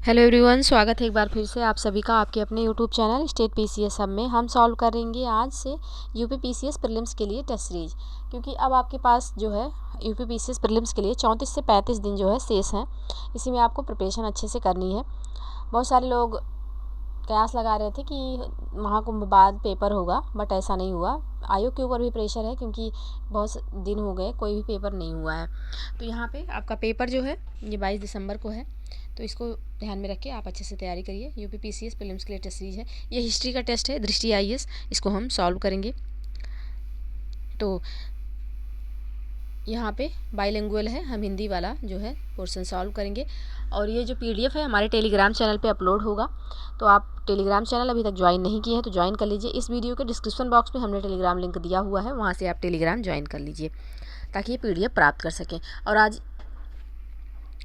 Hello everyone, स्वागत है एक बार फिर से आप सभी का आपके अपने YouTube channel state PCS hub में। हम सॉल्व करेंगे आज से यूपी पीसीएस प्रीलिम्स के लिए टेस्ट सीरीज, क्योंकि अब आपके पास जो है यूपी पीसीएस प्रीलिम्स के लिए 34 से 35 दिन जो है शेष हैं। इसी में आपको प्रिपरेशन अच्छे से करनी है। बहुत सारे लोग कयास लगा रहे थे कि महाकुंभ बाद पेपर होगा, बट ऐसा नहीं हुआ। आयोग के ऊपर भी प्रेशर है, क्योंकि बहुत दिन हो गए कोई भी पेपर नहीं हुआ है। तो यहाँ पे आपका पेपर जो है ये 22 दिसंबर को है, तो इसको ध्यान में रख के आप अच्छे से तैयारी करिए। यूपी पीसीएस प्रीलिम्स के लिए टेस्ट सीरीज है। ये हिस्ट्री का टेस्ट है, दृष्टि आईएएस, इसको हम सॉल्व करेंगे। तो यहाँ पे बाइलिंगुअल है, हम हिंदी वाला जो है पोर्शन सॉल्व करेंगे। और ये जो पीडीएफ है हमारे टेलीग्राम चैनल पे अपलोड होगा, तो आप टेलीग्राम चैनल अभी तक ज्वाइन नहीं किए हैं तो ज्वाइन कर लीजिए। इस वीडियो के डिस्क्रिप्शन बॉक्स में हमने टेलीग्राम लिंक दिया हुआ है, वहाँ से आप टेलीग्राम ज्वाइन कर लीजिए ताकि ये पीडीएफ प्राप्त कर सकें। और आज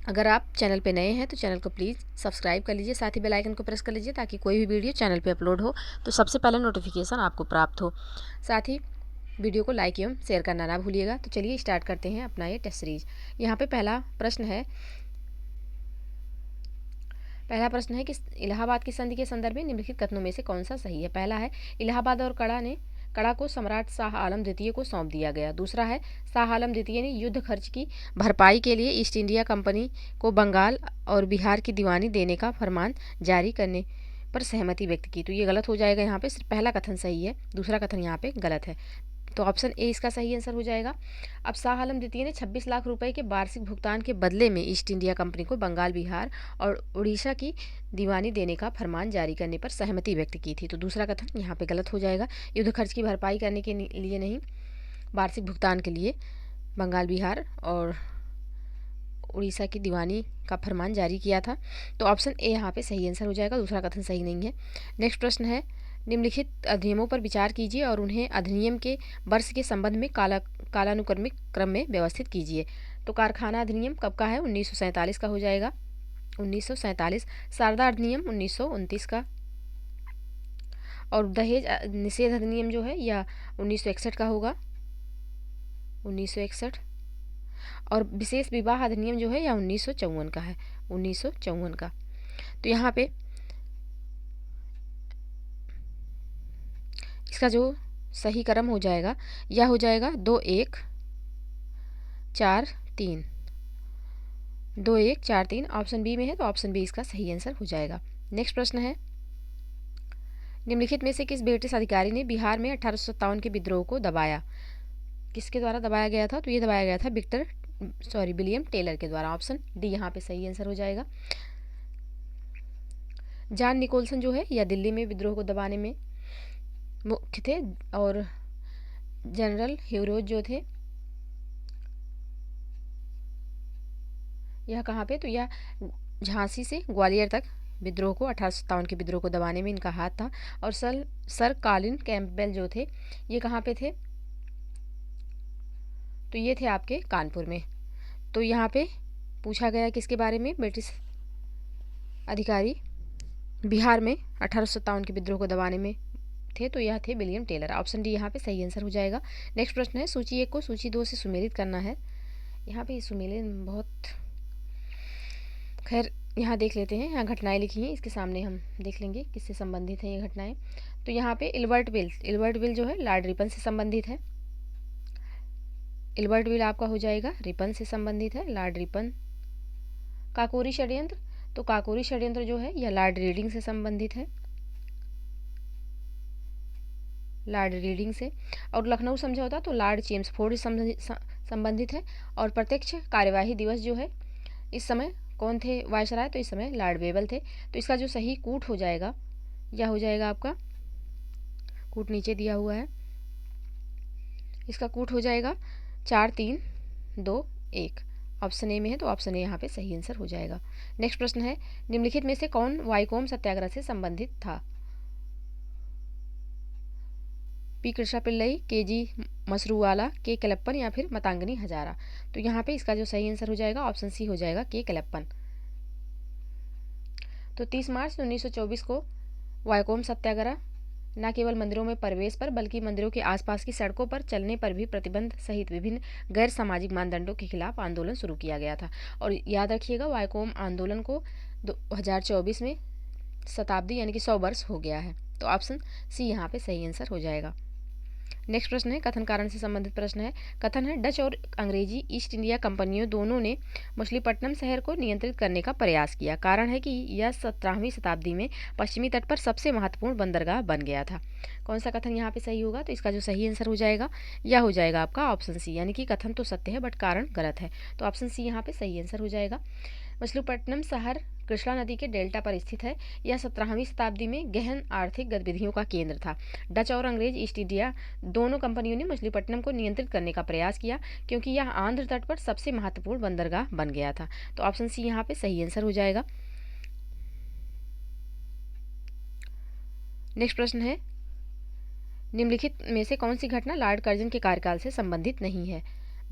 अगर आप चैनल पे नए हैं तो चैनल को प्लीज़ सब्सक्राइब कर लीजिए, साथ ही बेल आइकन को प्रेस कर लीजिए ताकि कोई भी वीडियो चैनल पे अपलोड हो तो सबसे पहले नोटिफिकेशन आपको प्राप्त हो। साथ ही वीडियो को लाइक एवं शेयर करना ना भूलिएगा। तो चलिए स्टार्ट करते हैं अपना ये टेस्ट सीरीज। यहाँ पे पहला प्रश्न है कि इलाहाबाद की संधि के संदर्भ में निम्नलिखित कथनों में से कौन सा सही है। पहला है इलाहाबाद और कड़ा को सम्राट शाह आलम द्वितीय को सौंप दिया गया। दूसरा है शाह आलम द्वितीय ने युद्ध खर्च की भरपाई के लिए ईस्ट इंडिया कंपनी को बंगाल और बिहार की दीवानी देने का फरमान जारी करने पर सहमति व्यक्त की। तो ये गलत हो जाएगा, यहाँ पे सिर्फ पहला कथन सही है, दूसरा कथन यहाँ पे गलत है। तो ऑप्शन ए इसका सही आंसर हो जाएगा। अब शाह आलम द्वितीय ने 26 लाख रुपए के वार्षिक भुगतान के बदले में ईस्ट इंडिया कंपनी को बंगाल, बिहार और उड़ीसा की दीवानी देने का फरमान जारी करने पर सहमति व्यक्त की थी। तो दूसरा कथन यहाँ पे गलत हो जाएगा। युद्ध खर्च की भरपाई करने के लिए नहीं, वार्षिक भुगतान के लिए बंगाल, बिहार और उड़ीसा की दीवानी का फरमान जारी किया था। तो ऑप्शन ए यहाँ पे सही आंसर हो जाएगा, दूसरा कथन सही नहीं है। नेक्स्ट प्रश्न है निम्नलिखित अधिनियमों पर विचार कीजिए और उन्हें अधिनियम के वर्ष के संबंध में कालानुक्रमिक क्रम में व्यवस्थित कीजिए। तो कारखाना अधिनियम कब का है? 1947 का हो जाएगा, 1947। शारदा अधिनियम 1929 का। और दहेज निषेध अधिनियम जो है यह 1961 का होगा, 1961। और विशेष विवाह अधिनियम जो है यह 1954 का है, 1954 का। तो यहाँ पे इसका जो सही क्रम हो जाएगा यह हो जाएगा 2 1 4 3, 2 1 4 3 ऑप्शन बी में है, तो ऑप्शन बी इसका सही आंसर हो जाएगा। नेक्स्ट प्रश्न है निम्नलिखित में से किस ब्रिटिश अधिकारी ने बिहार में 1857 के विद्रोह को दबाया? किसके द्वारा दबाया गया था? तो ये दबाया गया था विलियम टेलर के द्वारा। ऑप्शन डी यहाँ पे सही आंसर हो जाएगा। जॉन निकोलसन जो है यह दिल्ली में विद्रोह को दबाने में मुख्य थे, और जनरल ह्यूरोज जो थे यह कहाँ पे? तो यह झांसी से ग्वालियर तक विद्रोह को 1857 के विद्रोह को दबाने में इनका हाथ था। और सर कॉलिन कैंपबेल जो थे ये कहाँ पे थे? तो ये थे आपके कानपुर में। तो यहाँ पे पूछा गया किसके बारे में? ब्रिटिश अधिकारी बिहार में 1857 के विद्रोह को दबाने में थे, तो यह थे विलियम टेलर। ऑप्शन डी यहाँ पे सही आंसर हो जाएगा। नेक्स्ट प्रश्न है सूची 1 को सूची 2 से सुमेलित करना है। यहाँ पे सुमेलन बहुत, खैर यहाँ देख लेते हैं। यहाँ घटनाएं लिखी हैं, इसके सामने हम देख लेंगे किससे संबंधित हैं ये घटनाएं। तो यहाँ पे इल्बर्ट बिल जो है लॉर्ड रिपन से संबंधित है। इल्बर्ट बिल आपका हो जाएगा रिपन से संबंधित है, लॉर्ड रिपन। काकोरी षड्यंत्र, तो काकोरी षड्यंत्र जो है यह लॉर्ड रीडिंग से संबंधित है, लॉर्ड रीडिंग से। और लखनऊ समझौता तो लॉर्ड चेम्सफोर्ड से संबंधित है। और प्रत्यक्ष कार्यवाही दिवस जो है इस समय कौन थे वायसराय? तो इस समय लॉर्ड वेबल थे। तो इसका जो सही कूट हो जाएगा यह हो जाएगा आपका, कूट नीचे दिया हुआ है, इसका कूट हो जाएगा 4 3 2 1। ऑप्शन ए में है, तो ऑप्शन ए यहाँ पे सही आंसर हो जाएगा। नेक्स्ट प्रश्न है निम्नलिखित में से कौन वाईकोम सत्याग्रह से संबंधित था? पी कृष्णा पिल्लई, के जी मसरूवाला, के कलप्पन या फिर मतांगनी हजारा? तो यहाँ पे इसका जो सही आंसर हो जाएगा ऑप्शन सी हो जाएगा, के कलप्पन। तो 30 मार्च 1924 को वाईकोम सत्याग्रह न केवल मंदिरों में प्रवेश पर बल्कि मंदिरों के आसपास की सड़कों पर चलने पर भी प्रतिबंध सहित विभिन्न गैर सामाजिक मानदंडों के खिलाफ आंदोलन शुरू किया गया था। और याद रखिएगा, वायकोम आंदोलन को 2024 में शताब्दी यानी कि 100 वर्ष हो गया है। तो ऑप्शन सी यहाँ पे सही आंसर हो जाएगा। नेक्स्ट प्रश्न है, कथन कारण से संबंधित प्रश्न है। कथन है, डच और अंग्रेजी ईस्ट इंडिया कंपनियों दोनों ने मछलीपट्टनम शहर को नियंत्रित करने का प्रयास किया। कारण है कि यह 17वीं शताब्दी में पश्चिमी तट पर सबसे महत्वपूर्ण बंदरगाह बन गया था। कौन सा कथन यहाँ पे सही होगा? तो इसका जो सही आंसर हो जाएगा यह हो जाएगा आपका ऑप्शन सी, यानी कि कथन तो सत्य है बट कारण गलत है। तो ऑप्शन सी यहाँ पे सही आंसर हो जाएगा। मछलीपट्टनम शहर कृष्णा नदी के डेल्टा पर स्थित है। यह 17वीं शताब्दी में गहन आर्थिक गतिविधियों का केंद्र था। डच और अंग्रेज ईस्ट इंडिया दोनों कंपनियों ने मछलीपट्टनम को नियंत्रित करने का प्रयास किया क्योंकि यह आंध्र तट पर सबसे महत्वपूर्ण बंदरगाह बन गया था। तो ऑप्शन सी यहाँ पे सही आंसर हो जाएगा। नेक्स्ट प्रश्न है, निम्नलिखित में से कौन सी घटना लॉर्ड कर्जन के कार्यकाल से संबंधित नहीं है?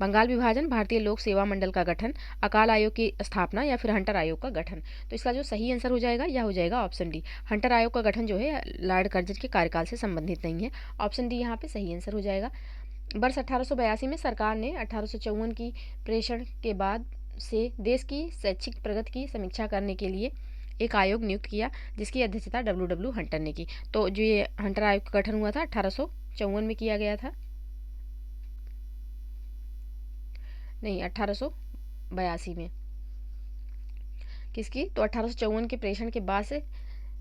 बंगाल विभाजन, भारतीय लोक सेवा मंडल का गठन, अकाल आयोग की स्थापना या फिर हंटर आयोग का गठन? तो इसका जो सही आंसर हो जाएगा यह हो जाएगा ऑप्शन डी। हंटर आयोग का गठन जो है लॉर्ड कर्जन के कार्यकाल से संबंधित नहीं है। ऑप्शन डी यहाँ पे सही आंसर हो जाएगा। वर्ष 1882 में सरकार ने 1854 की प्रेषण के बाद से देश की शैक्षिक प्रगति की समीक्षा करने के लिए एक आयोग नियुक्त किया जिसकी अध्यक्षता डब्ल्यू हंटर ने की। तो जो ये हंटर आयोग का गठन हुआ था 1854 में किया गया था, नहीं 1882 में। किसकी? तो 1854 के प्रेषण के बाद से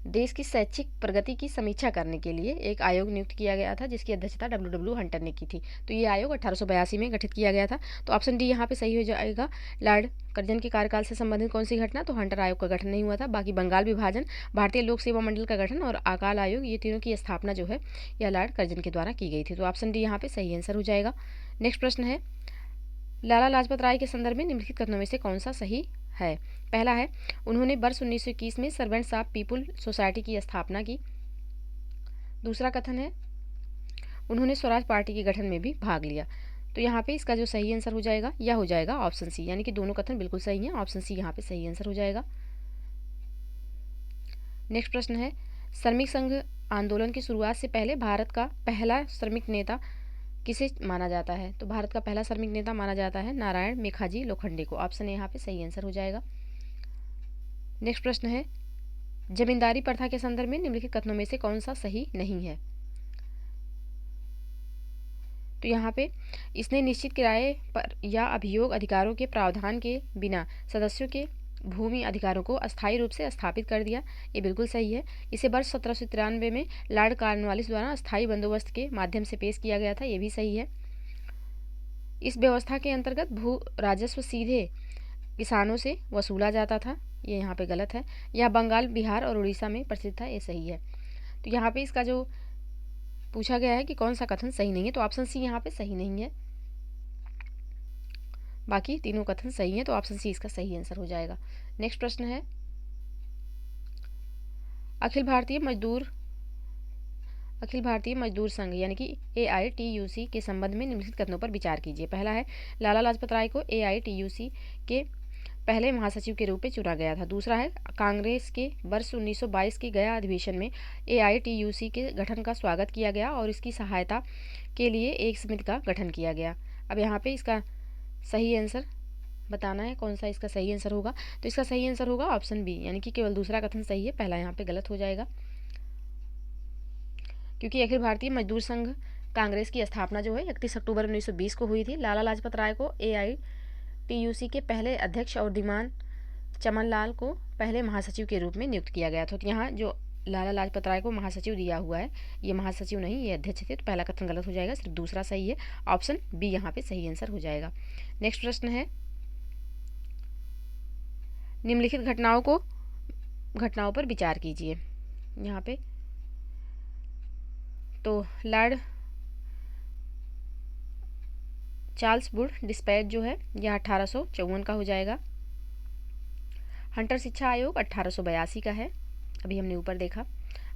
देश की शैक्षिक प्रगति की समीक्षा करने के लिए एक आयोग नियुक्त किया गया था जिसकी अध्यक्षता डब्ल्यू हंटर ने की थी। तो ये आयोग 1882 में गठित किया गया था। तो ऑप्शन डी यहाँ पे सही हो जाएगा। लॉर्ड कर्जन के कार्यकाल से संबंधित कौन सी घटना? तो हंटर आयोग का गठन नहीं हुआ था। बाकी बंगाल विभाजन, भारतीय लोक सेवा मंडल का गठन और अकाल आयोग, ये तीनों की स्थापना जो है यह लॉर्ड कर्जन के द्वारा की गई थी। तो ऑप्शन डी यहाँ पे सही आंसर हो जाएगा। नेक्स्ट प्रश्न है, लाला लाजपत राय के संदर्भ में निम्नलिखित कथनों में से कौन सा सही है? पहला है, उन्होंने वर्ष 1921 में सर्वेंट्स ऑफ पीपुल सोसाइटी की स्थापना की। दूसरा कथन है, उन्होंने स्वराज पार्टी के गठन में भी भाग लिया। तो यहाँ पे इसका जो सही आंसर हो जाएगा यह हो जाएगा ऑप्शन सी, यानी कि दोनों कथन बिल्कुल सही हैं। ऑप्शन सी यहाँ पे सही आंसर हो जाएगा। नेक्स्ट प्रश्न है, श्रमिक संघ आंदोलन की शुरुआत से पहले भारत का पहला श्रमिक नेता किसे माना जाता है? तो भारत का पहला श्रमिक नेता माना जाता है नारायण मेघाजी लोखंडे को। ऑप्शन ए यहाँ पे सही आंसर हो जाएगा। नेक्स्ट प्रश्न है, जमींदारी प्रथा के संदर्भ में निम्नलिखित कथनों में से कौन सा सही नहीं है? तो यहाँ पे इसने निश्चित किराए पर या अभियोग अधिकारों के प्रावधान के बिना सदस्यों के भूमि अधिकारों को अस्थायी रूप से स्थापित कर दिया। ये बिल्कुल सही है। इसे वर्ष 1793 में लॉर्ड कॉर्नवालिस द्वारा अस्थायी बंदोबस्त के माध्यम से पेश किया गया था। ये भी सही है। इस व्यवस्था के अंतर्गत भू राजस्व सीधे किसानों से वसूला जाता था। ये यहाँ पे गलत है। यह बंगाल, बिहार और उड़ीसा में प्रसिद्ध था। ये सही है। तो यहाँ पे इसका जो पूछा गया है कि कौन सा कथन सही नहीं है, तो ऑप्शन सी यहाँ पे सही नहीं है। बाकी तीनों कथन सही हैं, तो ऑप्शन सी इसका सही आंसर हो जाएगा। नेक्स्ट प्रश्न है, अखिल भारतीय मजदूर संघ यानी कि AITUC के संबंध में निम्नलिखित कथनों पर विचार कीजिए। पहला है, लाला लाजपत राय को AITUC के पहले महासचिव के रूप में चुना गया था। दूसरा है, कांग्रेस के वर्ष 1922 के गया अधिवेशन में AITUC के गठन का स्वागत किया गया और इसकी सहायता के लिए एक समिति का गठन किया गया। अब यहाँ पे इसका सही आंसर बताना है, कौन सा इसका सही आंसर होगा। तो इसका सही आंसर होगा ऑप्शन बी, यानी कि केवल दूसरा कथन सही है, पहला यहाँ पे गलत हो जाएगा। क्योंकि अखिल भारतीय मजदूर संघ कांग्रेस की स्थापना जो है 31 अक्टूबर 1920 को हुई थी। लाला लाजपत राय को AITUC के पहले अध्यक्ष और दीवान चमनलाल को पहले महासचिव के रूप में नियुक्त किया गया था। तो यहाँ जो लाला लाजपत राय को महासचिव दिया हुआ है, ये महासचिव नहीं, ये अध्यक्ष थे। तो पहला कथन गलत हो जाएगा, सिर्फ दूसरा सही है। ऑप्शन बी यहाँ पे सही आंसर हो जाएगा। नेक्स्ट प्रश्न है, निम्नलिखित घटनाओं पर विचार कीजिए। यहाँ पे तो लॉर्ड चार्ल्स वुड डिस्पैच जो है यह 1854 का हो जाएगा। हंटर शिक्षा आयोग 1882 का है, अभी हमने ऊपर देखा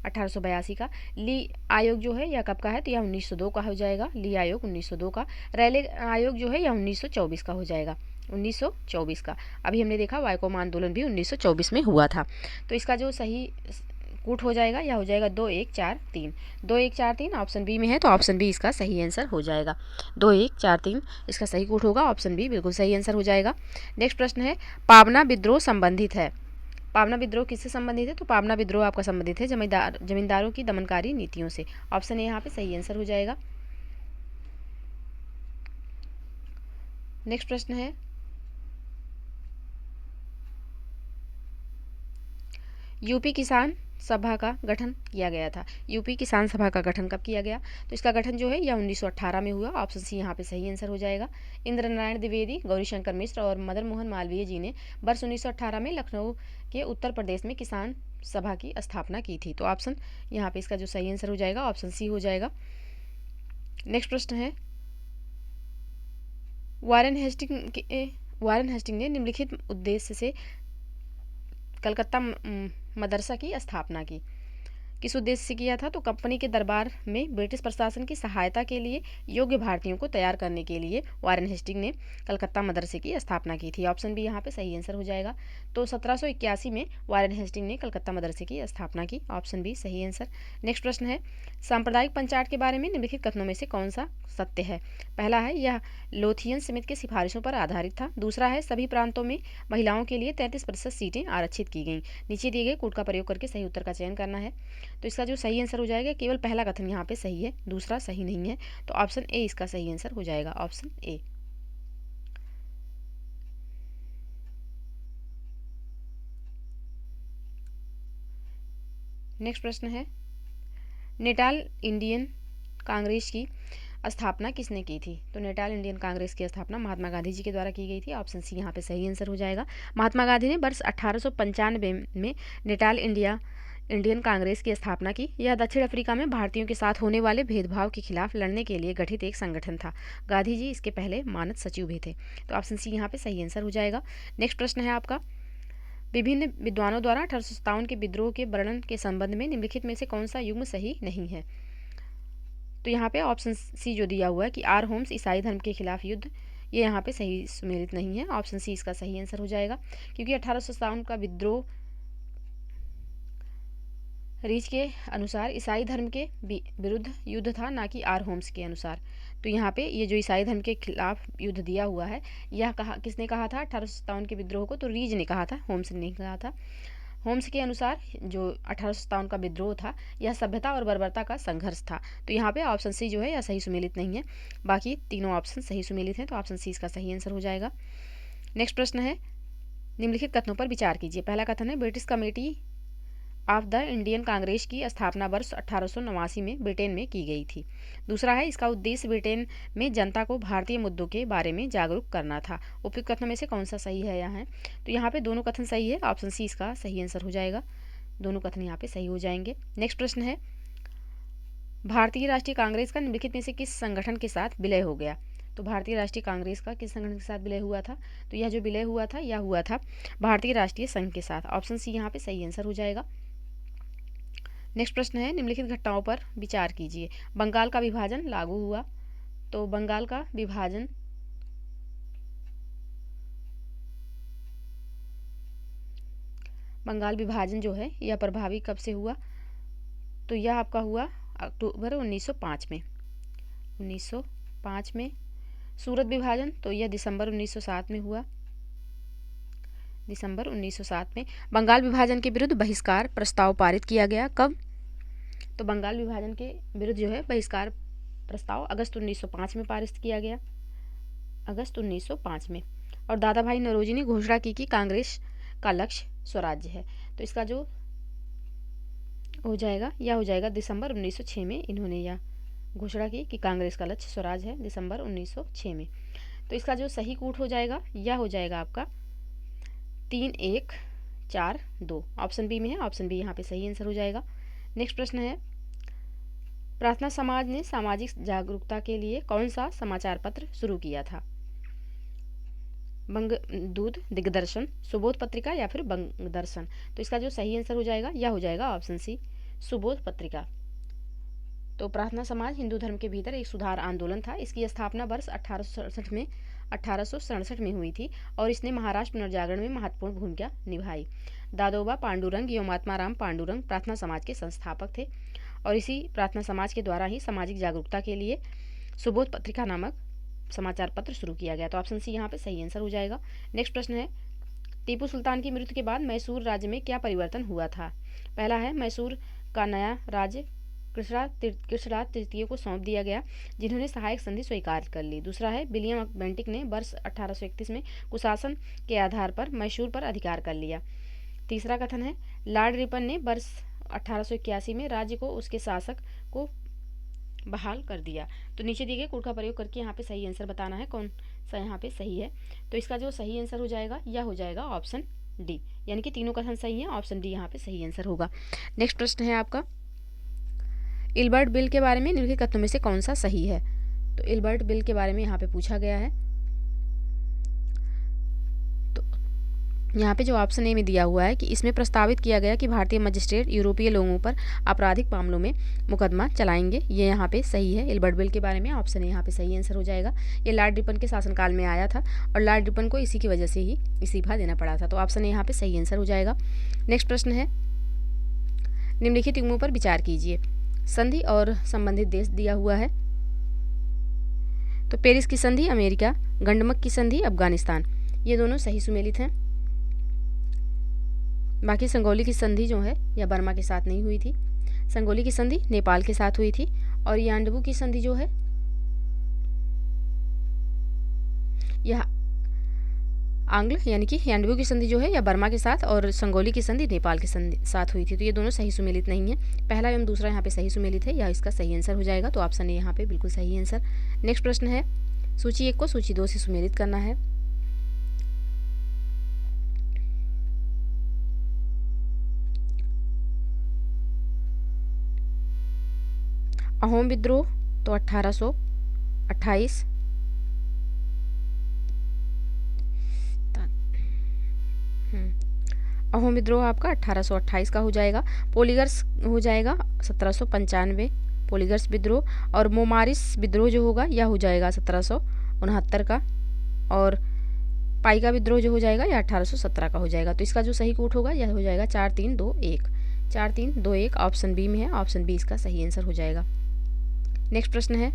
1882 का। ली आयोग जो है यह कब का है? तो यह 1902 का हो जाएगा। ली आयोग 1902 का। रैले आयोग जो है यह 1924 का हो जाएगा, 1924 का। अभी हमने देखा वायकोम आंदोलन भी 1924 में हुआ था। तो इसका जो सही कूट हो जाएगा, या हो जाएगा 2 1 4 3। 2 1 4 3 ऑप्शन बी में है, तो ऑप्शन बी इसका सही आंसर हो जाएगा। 2 1 4 3 इसका सही कूट होगा, ऑप्शन बी बिल्कुल सही आंसर हो जाएगा। नेक्स्ट प्रश्न है, पावना विद्रोह संबंधित है। पावना विद्रोह किससे संबंधित है? तो पावना विद्रोह आपका संबंधित है जमींदारों की दमनकारी नीतियों से। ऑप्शन ए यहाँ पे सही आंसर हो जाएगा। नेक्स्ट प्रश्न है, यूपी किसान सभा का गठन किया गया था। यूपी किसान सभा का गठन कब किया गया? तो इसका गठन जो है यह 1918 में हुआ। ऑप्शन सी यहाँ पे सही आंसर हो जाएगा। इंद्र नारायण द्विवेदी, गौरीशंकर मिश्र और मदन मोहन मालवीय जी ने वर्ष 1918 में लखनऊ के उत्तर प्रदेश में किसान सभा की स्थापना की थी। तो ऑप्शन यहाँ पे इसका जो सही आंसर हो जाएगा ऑप्शन सी हो जाएगा। नेक्स्ट प्रश्न है, वारेन हेस्टिंग ने निम्नलिखित उद्देश्य से कलकत्ता मदरसा की स्थापना की। किस उद्देश्य से किया था? तो कंपनी के दरबार में ब्रिटिश प्रशासन की सहायता के लिए योग्य भारतीयों को तैयार करने के लिए वारेन हेस्टिंग ने कलकत्ता मदरसे की स्थापना की थी। ऑप्शन बी यहाँ पे सही आंसर हो जाएगा। तो 1781 में वारेन हेस्टिंग ने कलकत्ता मदरसे की स्थापना की। ऑप्शन बी सही आंसर। नेक्स्ट प्रश्न है, सांप्रदायिक पंचायत के बारे में निम्नलिखित कथनों में से कौन सा सत्य है? पहला है, यह लोथियन समिति की सिफारिशों पर आधारित था। दूसरा है, सभी प्रांतों में महिलाओं के लिए 33% सीटें आरक्षित की गईं। नीचे दिए गए कूट का प्रयोग करके सही उत्तर का चयन करना है। तो इसका जो सही आंसर हो जाएगा, केवल पहला कथन यहाँ पे सही है, दूसरा सही नहीं है। तो ऑप्शन ए इसका सही आंसर हो जाएगा, ऑप्शन ए। नेक्स्ट प्रश्न है, नेटाल इंडियन कांग्रेस की स्थापना किसने की थी? तो नेटाल इंडियन कांग्रेस की स्थापना महात्मा गांधी जी के द्वारा की गई थी। ऑप्शन सी यहाँ पे सही आंसर हो जाएगा। महात्मा गांधी ने वर्ष 1895 में नेटाल इंडियन कांग्रेस की स्थापना की। यह दक्षिण अफ्रीका में भारतीयों के साथ होने वाले भेदभाव के खिलाफ लड़ने के लिए गठित एक संगठन था। गांधी जी इसके पहले मानद सचिव भी थे। तो ऑप्शन सी यहाँ पे सही आंसर हो जाएगा। नेक्स्ट प्रश्न है आपका, विभिन्न विद्वानों द्वारा 1857 के विद्रोह के वर्णन के संबंध में निम्नलिखित में से कौन सा युग्म सही नहीं है? तो यहाँ पे ऑप्शन सी जो दिया हुआ है कि आर होम्स ईसाई धर्म के खिलाफ युद्ध, ये यहाँ पे सही सुमेलित नहीं है। ऑप्शन सी इसका सही आंसर हो जाएगा, क्योंकि 1857 का विद्रोह रीच के अनुसार ईसाई धर्म के विरुद्ध युद्ध था, ना कि आर होम्स के अनुसार। तो यहाँ पे ये जो ईसाई धर्म के खिलाफ युद्ध दिया हुआ है, यह किसने कहा था 1857 के विद्रोह को? तो रीज ने कहा था, होम्स ने नहीं कहा था। होम्स के अनुसार जो 1857 का विद्रोह था, यह सभ्यता और बर्बरता का संघर्ष था। तो यहाँ पे ऑप्शन सी जो है यह सही सुमेलित नहीं है, बाकी तीनों ऑप्शन सही सुमेलित हैं। तो ऑप्शन सी इसका सही आंसर हो जाएगा। नेक्स्ट प्रश्न है, निम्नलिखित कथनों पर विचार कीजिए। पहला कथन है, British committee of the Indian Congress की स्थापना वर्ष 1889 में ब्रिटेन में की गई थी। दूसरा है, इसका उद्देश्य ब्रिटेन में जनता को भारतीय मुद्दों के बारे में जागरूक करना था। उपयुक्त कथनों में से कौन सा सही है यहाँ? तो यहाँ पे दोनों कथन सही है, ऑप्शन सी इसका सही आंसर हो जाएगा। दोनों कथन यहाँ पे सही हो जाएंगे। नेक्स्ट प्रश्न है, भारतीय राष्ट्रीय कांग्रेस का निम्नलिखित में से किस संगठन के साथ विलय हो गया? तो भारतीय राष्ट्रीय कांग्रेस का किस संगठन के साथ विलय हुआ था? तो यह जो विलय हुआ था यह हुआ था भारतीय राष्ट्रीय संघ के साथ। ऑप्शन सी यहाँ पे सही आंसर हो जाएगा। नेक्स्ट प्रश्न है, निम्नलिखित घटनाओं पर विचार कीजिए। बंगाल का विभाजन लागू हुआ। तो बंगाल का विभाजन जो है यह प्रभावी कब से हुआ? तो यह आपका हुआ अक्टूबर 1905 में। 1905 में। सूरत विभाजन, तो यह दिसंबर 1907 में हुआ। दिसंबर 1907 में। बंगाल विभाजन के विरुद्ध बहिष्कार प्रस्ताव पारित किया गया कब? तो बंगाल विभाजन के विरुद्ध जो है बहिष्कार प्रस्ताव अगस्त 1905 में पारित किया गया, अगस्त 1905 में। और दादा भाई नौरोजी ने घोषणा की कि कांग्रेस का लक्ष्य स्वराज्य है। तो इसका जो हो जाएगा यह हो जाएगा दिसंबर 1906 में इन्होंने यह घोषणा की कि कांग्रेस का लक्ष्य स्वराज है, दिसंबर 1906 में। तो इसका जो सही कूट हो जाएगा यह हो जाएगा आपका 3 1 4 2। ऑप्शन बी में है, ऑप्शन बी यहाँ पे सही आंसर हो जाएगा। नेक्स्ट प्रश्न है, प्रार्थना समाज ने सामाजिक जागरूकता के लिए कौन सा समाचार पत्र शुरू किया था? बंगदूत, दिग्दर्शन, सुबोध पत्रिका या फिर बंगदर्शन? तो इसका जो सही आंसर हो जाएगा यह हो जाएगा ऑप्शन सी, सुबोध पत्रिका। तो प्रार्थना समाज हिंदू धर्म के भीतर एक सुधार आंदोलन था। इसकी स्थापना वर्ष 1867 में 1867 में हुई थी और इसने महाराष्ट्र पुनर्जागरण में महत्वपूर्ण भूमिका निभाई। दादोबा पांडुरंग एवं महात्माराम पांडुरंग प्रार्थना समाज के संस्थापक थे और इसी प्रार्थना समाज के द्वारा ही सामाजिक जागरूकता के लिए सुबोध पत्रिका नामक समाचार पत्र शुरू किया गया। तो ऑप्शन सी यहाँ पे सही आंसर हो जाएगा। नेक्स्ट प्रश्न है, टीपू सुल्तान की मृत्यु के बाद मैसूर राज्य में क्या परिवर्तन हुआ था? पहला है, मैसूर का नया राज्य कृष्णराज तृतीय को सौंप दिया गया, जिन्होंने सहायक संधि स्वीकार कर ली। दूसरा है, विलियम बेंटिक ने वर्ष 1831 में कुशासन के आधार पर मैसूर पर अधिकार कर लिया। तीसरा कथन है, लॉर्ड रिपन ने वर्ष 1881 में राज्य को उसके शासक को बहाल कर दिया। तो नीचे दिए गए कोड का प्रयोग करके यहाँ पे सही आंसर बताना है, कौन सा यहाँ पे सही है। तो इसका जो सही आंसर हो जाएगा यह हो जाएगा ऑप्शन डी, यानी कि तीनों कथन सही है, ऑप्शन डी यहाँ पे सही आंसर होगा। नेक्स्ट प्रश्न है आपका, इल्बर्ट बिल के बारे में निम्नलिखित कथनों में से कौन सा सही है? तो इल्बर्ट बिल के बारे में यहाँ पे पूछा गया है। तो यहाँ पे जो ऑप्शन ए में दिया हुआ है कि इसमें प्रस्तावित किया गया कि भारतीय मजिस्ट्रेट यूरोपीय लोगों पर आपराधिक मामलों में मुकदमा चलाएंगे, ये यहाँ पे सही है। इल्बर्ट बिल के बारे में ऑप्शन ए यहाँ पे सही आंसर हो जाएगा। ये लॉर्ड रिपन के शासनकाल में आया था और लॉर्ड रिपन को इसी की वजह से ही इस्तीफा देना पड़ा था। तो ऑप्शन ए यहाँ पे सही आंसर हो जाएगा। नेक्स्ट प्रश्न है, निम्नलिखित युग्मों पर विचार कीजिए। संधि और संबंधित देश दिया हुआ है। तो पेरिस की संधि अमेरिका, गंडमक की संधि अफगानिस्तान, ये दोनों सही सुमेलित हैं। बाकी संगोली की संधि जो है यह बर्मा के साथ नहीं हुई थी। संगोली की संधि नेपाल के साथ हुई थी और यान्डबू की संधि जो है यह आंग्ल यानी कि यान्डबू की संधि जो है यह बर्मा के साथ और संगोली की संधि नेपाल के साथ हुई थी। तो ये दोनों सही सुमेलित नहीं है। पहला एवं दूसरा यहाँ पे सही सुमेलित है, यह इसका सही आंसर हो जाएगा। तो ऑप्शन ए यहाँ पे बिल्कुल सही आंसर। नेक्स्ट प्रश्न है, सूची 1 को सूची 2 से सुमेलित करना है। अहोम विद्रोह तो 1828, अहोम विद्रोह आपका 1828 का हो जाएगा। पोलिगर्स हो जाएगा 1795 पोलिगर्स विद्रोह, और मोमारिस विद्रोह जो होगा यह हो जाएगा 1769 का, और पाइका विद्रोह जो हो जाएगा यह 1817 का हो जाएगा। तो इसका जो सही कोट होगा यह हो जाएगा 4321, 4321 ऑप्शन बी में है। ऑप्शन बी इसका सही आंसर हो जाएगा। नेक्स्ट प्रश्न है,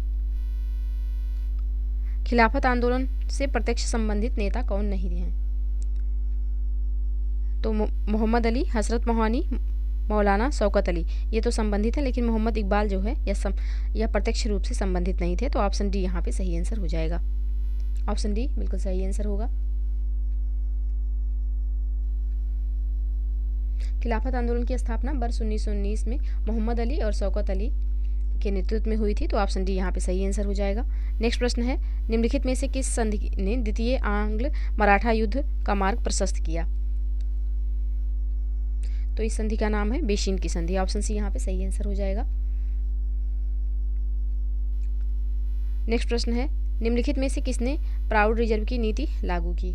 खिलाफत आंदोलन से प्रत्यक्ष संबंधित नेता कौन नहीं हैं? तो मोहम्मद अली, हजरत मोहानी, मौलाना शौकत अली, ये तो संबंधित है, लेकिन मोहम्मद इकबाल जो है यह प्रत्यक्ष रूप से संबंधित नहीं थे। तो ऑप्शन डी यहाँ पे सही आंसर हो जाएगा। ऑप्शन डी बिल्कुल सही आंसर होगा। खिलाफत आंदोलन की स्थापना वर्ष 1919 में मोहम्मद अली और शौकत अली के नेतृत्व में हुई थी। तो ऑप्शन डी यहाँ पे सही आंसर हो जाएगा। नेक्स्ट प्रश्न है, निम्नलिखित में से किस संधि ने द्वितीय आंग्ल मराठा युद्ध का मार्ग प्रशस्त किया? तो इस संधि का नाम है बेशिन की संधि। ऑप्शन सी यहाँ पे सही आंसर हो जाएगा। नेक्स्ट प्रश्न है, निम्नलिखित में से किसने प्राउड रिजर्व की नीति लागू की?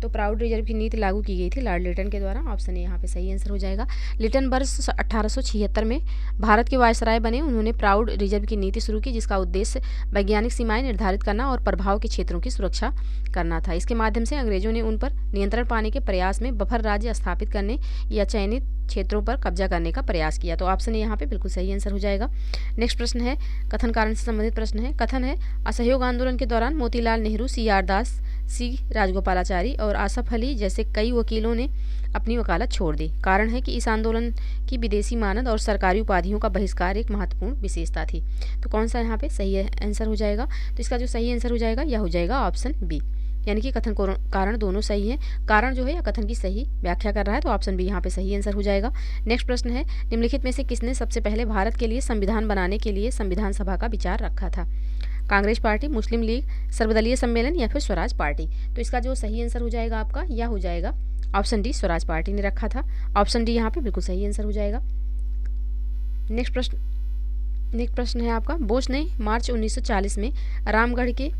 तो प्राउड रिजर्व की नीति लागू की गई थी लॉर्ड लिटन के द्वारा। ऑप्शन ए यहाँ पे सही आंसर हो जाएगा। लिटन वर्ष 1876 में भारत के वायसराय बने। उन्होंने प्राउड रिजर्व की नीति शुरू की, जिसका उद्देश्य वैज्ञानिक सीमाएं निर्धारित करना और प्रभाव के क्षेत्रों की सुरक्षा करना था। इसके माध्यम से अंग्रेजों ने उन पर नियंत्रण पाने के प्रयास में बफर राज्य स्थापित करने या चयनित क्षेत्रों पर कब्जा करने का प्रयास किया। तो ऑप्शन ए यहाँ पे बिल्कुल सही आंसर हो जाएगा। नेक्स्ट प्रश्न है, कथन कारण से संबंधित प्रश्न है। कथन है, असहयोग आंदोलन के दौरान मोतीलाल नेहरू, CR दास, C राजगोपालाचारी और आसफ अली जैसे कई वकीलों ने अपनी वकालत छोड़ दी। कारण है कि इस आंदोलन की विदेशी मानद और सरकारी उपाधियों का बहिष्कार एक महत्वपूर्ण विशेषता थी। तो कौन सा यहाँ पे सही आंसर हो जाएगा? तो इसका जो सही आंसर हो जाएगा यह हो जाएगा ऑप्शन बी, यानी कि कथन कारण दोनों सही है। कारण जो है या कथन की सही व्याख्या कर रहा है, तो ऑप्शन बी यहाँ पे सही आंसर हो जाएगा। नेक्स्ट प्रश्न है, निम्नलिखित में से किसने सबसे पहले भारत के लिए संविधान बनाने के लिए संविधान सभा का विचार रखा था? कांग्रेस पार्टी, मुस्लिम लीग, सर्वदलीय सम्मेलन या फिर स्वराज पार्टी? तो इसका जो सही आंसर हो जाएगा आपका यह हो जाएगा ऑप्शन डी, स्वराज पार्टी ने रखा था। ऑप्शन डी यहाँ पे बिल्कुल सही आंसर हो जाएगा। नेक्स्ट प्रश्न है आपका, बोस ने मार्च 1940 में रामगढ़ के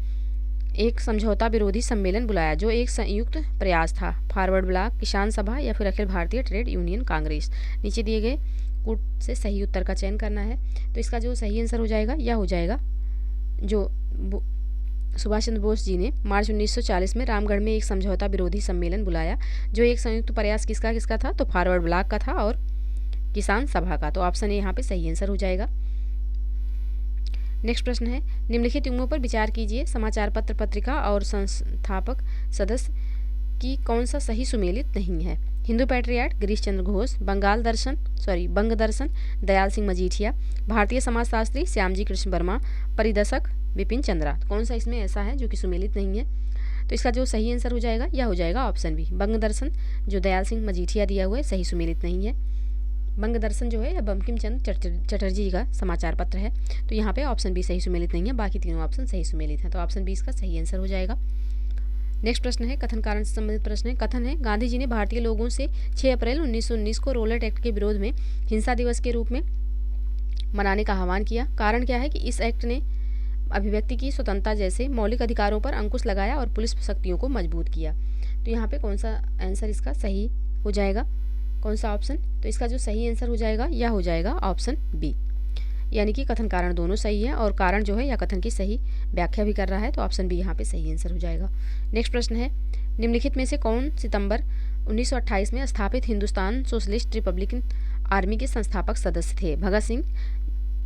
एक समझौता विरोधी सम्मेलन बुलाया, जो एक संयुक्त प्रयास था। फॉरवर्ड ब्लॉक, किसान सभा या फिर अखिल भारतीय ट्रेड यूनियन कांग्रेस? नीचे दिए गए कोड से सही उत्तर का चयन करना है। तो इसका जो सही आंसर हो जाएगा यह हो जाएगा जो सुभाष चंद्र बोस जी ने मार्च 1940 में रामगढ़ में एक समझौता विरोधी सम्मेलन बुलाया, जो एक संयुक्त प्रयास किसका किसका था? तो फॉरवर्ड ब्लॉक का था और किसान सभा का। तो ऑप्शन ए यहाँ पे सही आंसर हो जाएगा। नेक्स्ट प्रश्न है, निम्नलिखित युग्मों पर विचार कीजिए। समाचार पत्र पत्रिका और संस्थापक सदस्य की कौन सा सही सुमेलित नहीं है? हिंदू पैट्रियाट गिरीश चंद्र घोष, बंग दर्शन दयाल सिंह मजीठिया, भारतीय समाजशास्त्री श्यामजी कृष्ण वर्मा, परिदर्शक विपिन चंद्रा। कौन सा इसमें ऐसा है जो कि सुमेलित नहीं है? तो इसका जो सही आंसर हो जाएगा यह हो जाएगा ऑप्शन बी, बंग दर्शन जो दयाल सिंह मजीठिया दिया हुआ है सही सुमेलित नहीं है। बंग दर्शन जो है बंकिम चंद्र चटर्जी का समाचार पत्र है, तो यहाँ पे ऑप्शन बी सही सुमेलित नहीं है, बाकी तीनों ऑप्शन सही सुमेलित हैं, तो ऑप्शन बी इसका सही आंसर हो जाएगा। नेक्स्ट प्रश्न है कथन कारण से संबंधित प्रश्न है। कथन है, गांधी जी ने भारतीय लोगों से 6 अप्रैल 1919 को रोलेट एक्ट के विरोध में हिंसा दिवस के रूप में मनाने का आह्वान किया। कारण क्या है कि इस एक्ट ने अभिव्यक्ति की स्वतंत्रता जैसे मौलिक अधिकारों पर अंकुश लगाया और पुलिस शक्तियों को मजबूत किया। तो यहाँ पे कौन सा आंसर इसका सही हो जाएगा? कौन सा ऑप्शन? तो इसका जो सही आंसर हो जाएगा यह हो जाएगा ऑप्शन बी, यानी कि कथन कारण दोनों सही है और कारण जो है या कथन की सही व्याख्या भी कर रहा है, तो ऑप्शन बी यहाँ पे सही आंसर हो जाएगा। नेक्स्ट प्रश्न है, निम्नलिखित में से कौन सितंबर 1928 में स्थापित हिंदुस्तान सोशलिस्ट रिपब्लिकन आर्मी के संस्थापक सदस्य थे? भगत सिंह,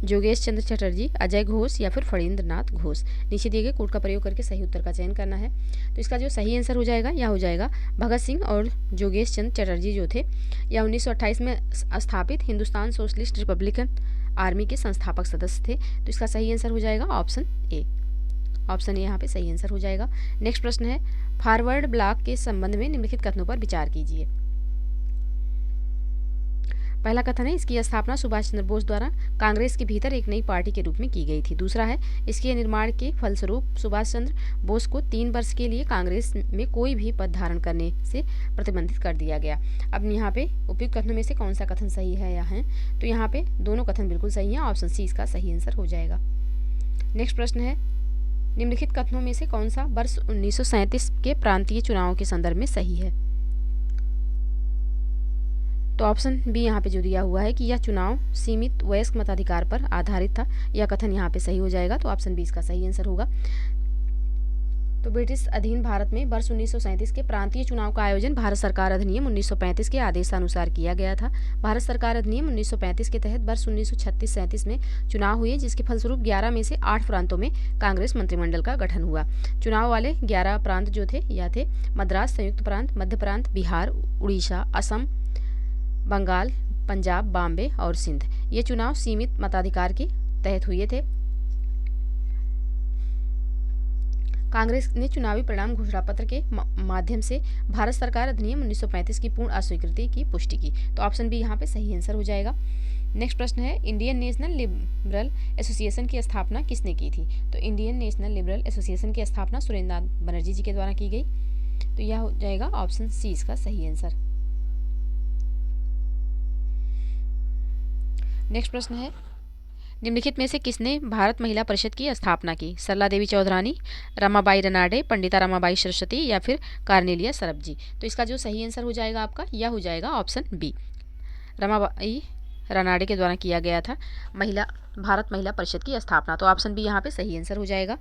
योगेश चंद्र चटर्जी, अजय घोष या फिर फणींद्र नाथ घोष। नीचे दिए गए कोड का प्रयोग करके सही उत्तर का चयन करना है। तो इसका जो सही आंसर हो जाएगा यह हो जाएगा भगत सिंह और योगेश चंद्र चटर्जी जो थे यह 1928 में स्थापित हिंदुस्तान सोशलिस्ट रिपब्लिकन आर्मी के संस्थापक सदस्य थे। तो इसका सही आंसर हो जाएगा ऑप्शन ए। ऑप्शन ए यहाँ पे सही आंसर हो जाएगा। नेक्स्ट प्रश्न है, फॉरवर्ड ब्लॉक के संबंध में निम्नलिखित कथनों पर विचार कीजिए। पहला कथन है, इसकी स्थापना सुभाष चंद्र बोस द्वारा कांग्रेस के भीतर एक नई पार्टी के रूप में की गई थी। दूसरा है, इसके निर्माण के फलस्वरूप सुभाष चंद्र बोस को 3 वर्ष के लिए कांग्रेस में कोई भी पद धारण करने से प्रतिबंधित कर दिया गया। अब यहाँ पे उपयुक्त कथनों में से कौन सा कथन सही है या है? तो यहाँ पे दोनों कथन बिल्कुल सही है, ऑप्शन सी इसका सही आंसर हो जाएगा। नेक्स्ट प्रश्न है, निम्नलिखित कथनों में से कौन सा वर्ष 1937 के प्रांतीय चुनावों के संदर्भ में सही है? तो ऑप्शन बी यहाँ पे जो दिया हुआ है कि यह चुनाव सीमित वयस्क मताधिकार पर आधारित था, यह कथन यहाँ पे सही हो जाएगा, तो ऑप्शन बी इसका सही आंसर होगा। तो ब्रिटिश अधीन भारत में वर्ष 1937 के प्रांतीय चुनाव का आयोजन भारत सरकार अधिनियम 1935 के आदेशानुसार किया गया था। भारत सरकार अधिनियम 1935 के तहत वर्ष 1936-37 में चुनाव हुए, जिसके फलस्वरूप 11 में से 8 प्रांतों में कांग्रेस मंत्रिमंडल का गठन हुआ। चुनाव वाले 11 प्रांत जो थे यह थे मद्रास संयुक्त प्रांत, मध्य प्रांत, बिहार, उड़ीसा, असम, बंगाल, पंजाब, बॉम्बे और सिंध। ये चुनाव सीमित मताधिकार के तहत हुए थे। कांग्रेस ने चुनावी परिणाम घोषणा पत्र के माध्यम से भारत सरकार अधिनियम 1935 की पूर्ण अस्वीकृति की पुष्टि की। तो ऑप्शन बी यहाँ पे सही आंसर हो जाएगा। नेक्स्ट प्रश्न है, इंडियन नेशनल लिबरल एसोसिएशन की स्थापना किसने की थी? तो इंडियन नेशनल लिबरल एसोसिएशन की स्थापना सुरेंद्र नाथ बनर्जी जी के द्वारा की गई। तो यह हो जाएगा ऑप्शन सी इसका सही आंसर। नेक्स्ट प्रश्न है, निम्नलिखित में से किसने भारत महिला परिषद की स्थापना की? सरला देवी चौधरानी, रमाबाई रनाडे, पंडिता रमाबाई सरस्वती या फिर कार्नेलिया सरबजी। तो इसका जो सही आंसर हो जाएगा आपका यह हो जाएगा ऑप्शन बी, रमाबाई रनाडे के द्वारा किया गया था भारत महिला परिषद की स्थापना। तो ऑप्शन बी यहाँ पे सही आंसर हो जाएगा।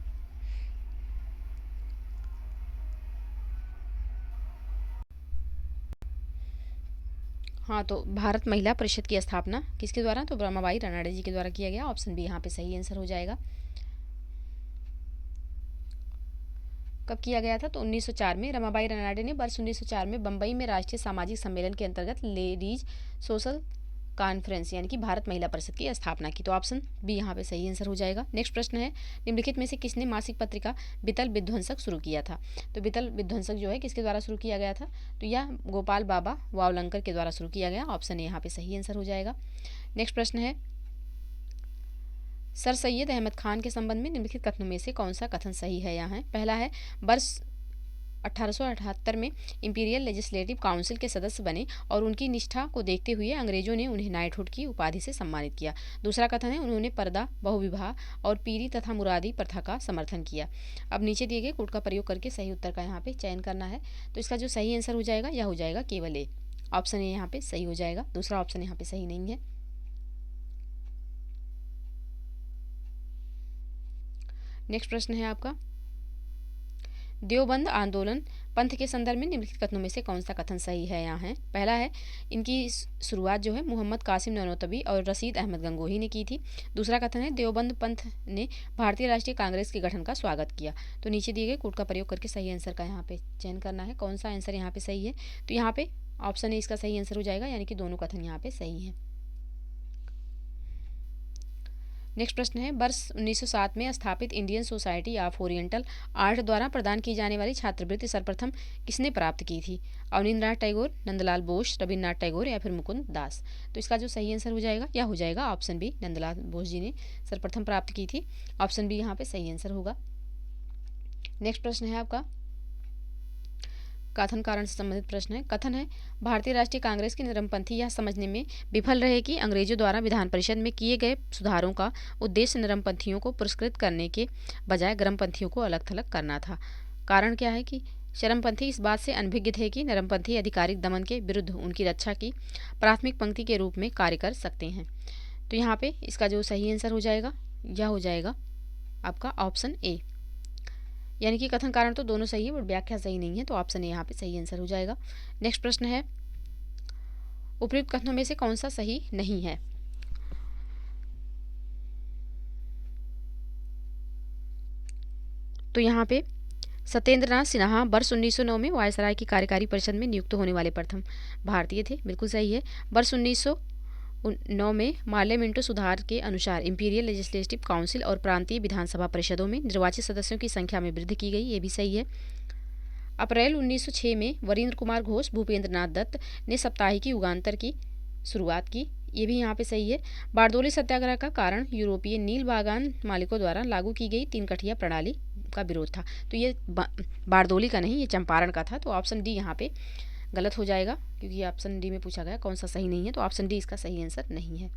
हाँ, तो भारत महिला परिषद की स्थापना किसके द्वारा? तो रमाबाई रनाडे जी के द्वारा किया गया। ऑप्शन बी यहाँ पे सही आंसर हो जाएगा। कब किया गया था? तो 1904 में। रमाबाई रनाडे ने वर्ष 1904 में बम्बई में राष्ट्रीय सामाजिक सम्मेलन के अंतर्गत लेडीज सोशल कॉन्फ्रेंस यानी कि भारत महिला परिषद की स्थापना की। तो ऑप्शन बी यहाँ पे सही आंसर हो जाएगा। नेक्स्ट प्रश्न है, निम्नलिखित में से किसने मासिक पत्रिका बितल विध्वंसक शुरू किया था? तो बितल विध्वंसक जो है किसके द्वारा शुरू किया गया था? तो यह गोपाल बाबा वावलंकर के द्वारा शुरू किया गया। ऑप्शन ए यहाँ पे सही आंसर हो जाएगा। नेक्स्ट प्रश्न है, सर सैयद अहमद खान के संबंध में निम्नलिखित कथनों में से कौन सा कथन सही है यहाँ है? पहला है, वर्ष 1878 में इंपीरियल लेजिस्लेटिव काउंसिल के सदस्य बने और उनकी निष्ठा को देखते हुए अंग्रेजों ने उन्हें नाइटहुड की उपाधि से सम्मानित किया। दूसरा कथन है, उन्होंने पर्दा, बहुविवाह और पीरी तथा मुरादी प्रथा का समर्थन किया। अब नीचे दिए गए कोड का प्रयोग करके सही उत्तर का यहाँ पे चयन करना है। तो इसका जो सही आंसर हो जाएगा यह हो जाएगा केवल ए। ऑप्शन ए यहाँ पे सही हो जाएगा, दूसरा ऑप्शन यहाँ पे सही नहीं है। नेक्स्ट प्रश्न है आपका, देवबंद आंदोलन पंथ के संदर्भ में निम्नलिखित कथनों में से कौन सा कथन सही है? यहाँ है पहला है, इनकी शुरुआत जो है मोहम्मद कासिम ननौतवी और रशीद अहमद गंगोही ने की थी। दूसरा कथन है, देवबंद पंथ ने भारतीय राष्ट्रीय कांग्रेस के गठन का स्वागत किया। तो नीचे दिए गए कोड का प्रयोग करके सही आंसर का यहाँ पे चयन करना है। कौन सा आंसर यहाँ पे सही है? तो यहाँ पे ऑप्शन ए इसका सही आंसर हो जाएगा, यानी कि दोनों कथन यहाँ पे सही है। नेक्स्ट प्रश्न है, वर्ष 1907 में स्थापित Indian society of oriental art द्वारा प्रदान की जाने वाली छात्रवृत्ति सर्वप्रथम किसने प्राप्त की थी? अवनींद्रनाथ टैगोर, नंदलाल बोस, रविन्द्रनाथ टैगोर या फिर मुकुंद दास? तो इसका जो सही आंसर हो जाएगा यह हो जाएगा ऑप्शन बी, नंदलाल बोस जी ने सर्वप्रथम प्राप्त की थी। ऑप्शन बी यहाँ पे सही आंसर होगा। नेक्स्ट प्रश्न है आपका कथन कारण से संबंधित प्रश्न है। कथन है, भारतीय राष्ट्रीय कांग्रेस के नरमपंथी यह समझने में विफल रहे कि अंग्रेजों द्वारा विधान परिषद में किए गए सुधारों का उद्देश्य नरमपंथियों को पुरस्कृत करने के बजाय गर्मपंथियों को अलग थलग करना था। कारण क्या है कि चरमपंथी इस बात से अनभिज्ञ थे कि नरमपंथी आधिकारिक दमन के विरुद्ध उनकी रक्षा की प्राथमिक पंक्ति के रूप में कार्य कर सकते हैं। तो यहाँ पे इसका जो सही आंसर हो जाएगा यह हो जाएगा आपका ऑप्शन ए, यानी कि कथन कारण तो दोनों सही है बट व्याख्या सही नहीं है, तो ऑप्शन ए यहाँ पे सही आंसर हो जाएगा। नेक्स्ट प्रश्न है, उपयुक्त कथनों में से कौन सा सही नहीं है? तो यहाँ पे सत्येंद्रनाथ सिन्हा वर्ष 1909 में वायसराय की कार्यकारी परिषद में नियुक्त होने वाले प्रथम भारतीय थे, बिल्कुल सही है। वर्ष 1909 में मार्ले मिंटो सुधार के अनुसार इंपीरियल लेजिस्लेटिव काउंसिल और प्रांतीय विधानसभा परिषदों में निर्वाचित सदस्यों की संख्या में वृद्धि की गई, ये भी सही है। अप्रैल 1906 में वरिंद्र कुमार घोष, भूपेंद्र नाथ दत्त ने साप्ताहिकी युगांतर की शुरुआत की, ये भी यहाँ पे सही है। बारदोली सत्याग्रह का कारण यूरोपीय नील बागान मालिकों द्वारा लागू की गई 3 कठिया प्रणाली का विरोध था। तो ये बारदोली का नहीं, ये चंपारण का था। तो ऑप्शन डी यहाँ पे गलत हो जाएगा, क्योंकि ऑप्शन डी में पूछा गया कौन सा सही नहीं है, तो ऑप्शन डी इसका सही आंसर नहीं है।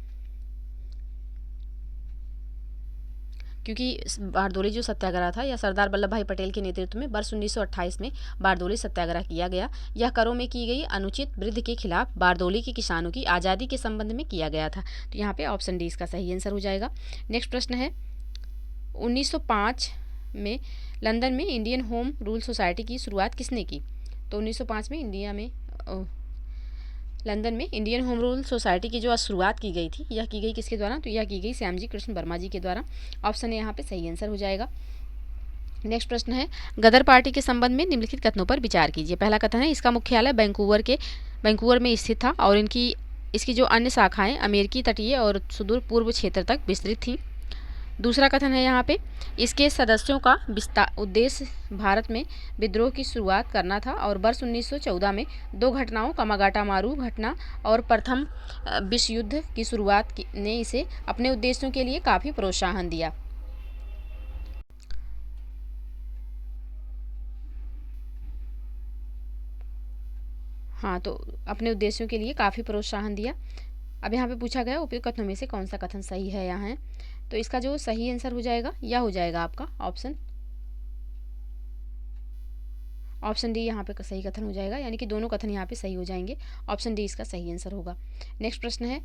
क्योंकि बारदोली जो सत्याग्रह था यह सरदार वल्लभ भाई पटेल के नेतृत्व में वर्ष 1928 में बारदोली सत्याग्रह किया गया। यह करों में की गई अनुचित वृद्धि के खिलाफ बारदोली के किसानों की आज़ादी के संबंध में किया गया था। तो यहाँ पे ऑप्शन डी इसका सही आंसर हो जाएगा। नेक्स्ट प्रश्न है, 1905 में लंदन में इंडियन होम रूल सोसाइटी की शुरुआत किसने की? तो 1905 में लंदन में इंडियन होम रूल सोसाइटी की जो शुरुआत की गई थी यह की गई किसके द्वारा? तो यह की गई श्यामजी कृष्ण वर्मा जी के द्वारा। ऑप्शन यहाँ पे सही आंसर हो जाएगा। नेक्स्ट प्रश्न है, गदर पार्टी के संबंध में निम्नलिखित कथनों पर विचार कीजिए। पहला कथन है, इसका मुख्यालय वैंकूवर में स्थित था और इसकी जो अन्य शाखाएं अमेरिकी तटीय और सुदूर पूर्व क्षेत्र तक विस्तृत थीं। दूसरा कथन है यहाँ पे, इसके सदस्यों का उद्देश्य भारत में विद्रोह की शुरुआत करना था और वर्ष 1914 में 2 घटनाओं कामागाटामारू घटना और प्रथम विश्व युद्ध की शुरुआत ने इसे अपने उद्देश्यों के लिए काफ़ी प्रोत्साहन दिया। हाँ, तो अपने उद्देश्यों के लिए काफ़ी प्रोत्साहन दिया। अब यहाँ पे पूछा गया उपयुक्त कथनों में से कौन सा कथन सही है? यहाँ है तो इसका जो सही आंसर हो जाएगा यह हो जाएगा आपका ऑप्शन डी यहाँ पे सही कथन हो जाएगा, यानी कि दोनों कथन यहाँ पे सही हो जाएंगे। ऑप्शन डी इसका सही आंसर होगा। नेक्स्ट प्रश्न है,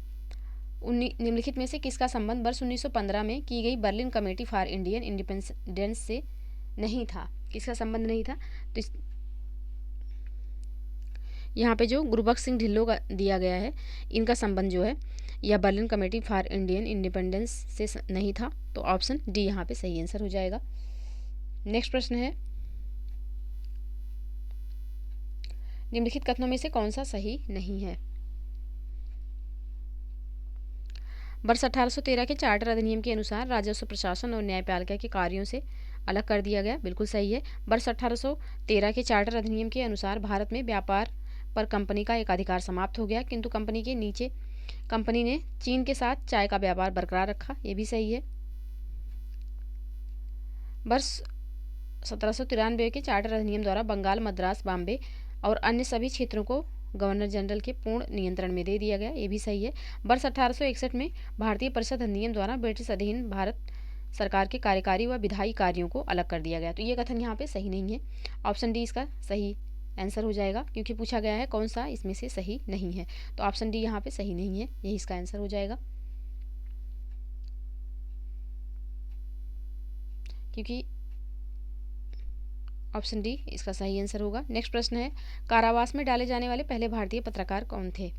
निम्नलिखित में से किसका संबंध वर्ष 1915 में की गई Berlin committee for Indian independence से नहीं था? किसका संबंध नहीं था? तो यहाँ पे जो गुरबख्श सिंह ढिल्लों का दिया गया है, इनका संबंध जो है यह Berlin committee for Indian independence से नहीं था। तो ऑप्शन डी यहाँ पे सही आंसर हो जाएगा। नेक्स्ट प्रश्न है, निम्नलिखित कथनों में से कौन सा सही नहीं है? वर्ष 1813 के चार्टर अधिनियम के अनुसार राजस्व प्रशासन और न्यायपालिका के कार्यों से अलग कर दिया गया, बिल्कुल सही है। वर्ष 1813 के चार्टर अधिनियम के अनुसार भारत में व्यापार पर कंपनी का एक अधिकार समाप्त हो गया, किंतु कंपनी ने चीन के साथ चाय का व्यापार बरकरार रखा, ये भी सही है। वर्ष 1793 के चार्टर अधिनियम द्वारा बंगाल, मद्रास, बॉम्बे और अन्य सभी क्षेत्रों को गवर्नर जनरल के पूर्ण नियंत्रण में दे दिया गया, ये भी सही है। वर्ष 1861 में भारतीय परिषद अधिनियम द्वारा ब्रिटिश अधीन भारत सरकार के कार्यकारी व विधायी कार्यों को अलग कर दिया गया। तो ये कथन यहाँ पे सही नहीं है। ऑप्शन डी इसका सही आंसर हो जाएगा, क्योंकि पूछा गया है कौन सा इसमें से सही नहीं है। तो ऑप्शन डी यहाँ पे सही नहीं है, यही इसका आंसर हो जाएगा। क्योंकि ऑप्शन डी इसका सही आंसर होगा। नेक्स्ट प्रश्न है, कारावास में डाले जाने वाले पहले भारतीय पत्रकार कौन थे?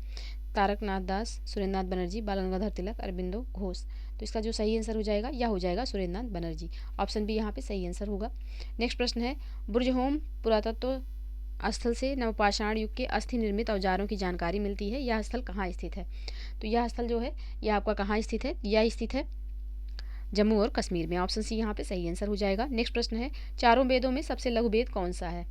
तारकनाथ दास, सुरेंद्रनाथ बनर्जी, बाल गंगाधर तिलक, अरबिंदो घोष। तो इसका जो सही आंसर हो जाएगा यह हो जाएगा सुरेंद्रनाथ बनर्जी। ऑप्शन बी यहाँ पे सही आंसर होगा। नेक्स्ट प्रश्न है, बुर्जहोम पुरातत्व स्थल से नवपाषाण युग के अस्थि निर्मित औजारों की जानकारी मिलती है। यह स्थल कहाँ स्थित है? तो यह स्थल जो है यह आपका कहाँ स्थित है? यह स्थित है जम्मू और कश्मीर में। ऑप्शन सी यहाँ पे सही आंसर हो जाएगा। नेक्स्ट प्रश्न है, चारों वेदों में सबसे लघु वेद कौन सा है?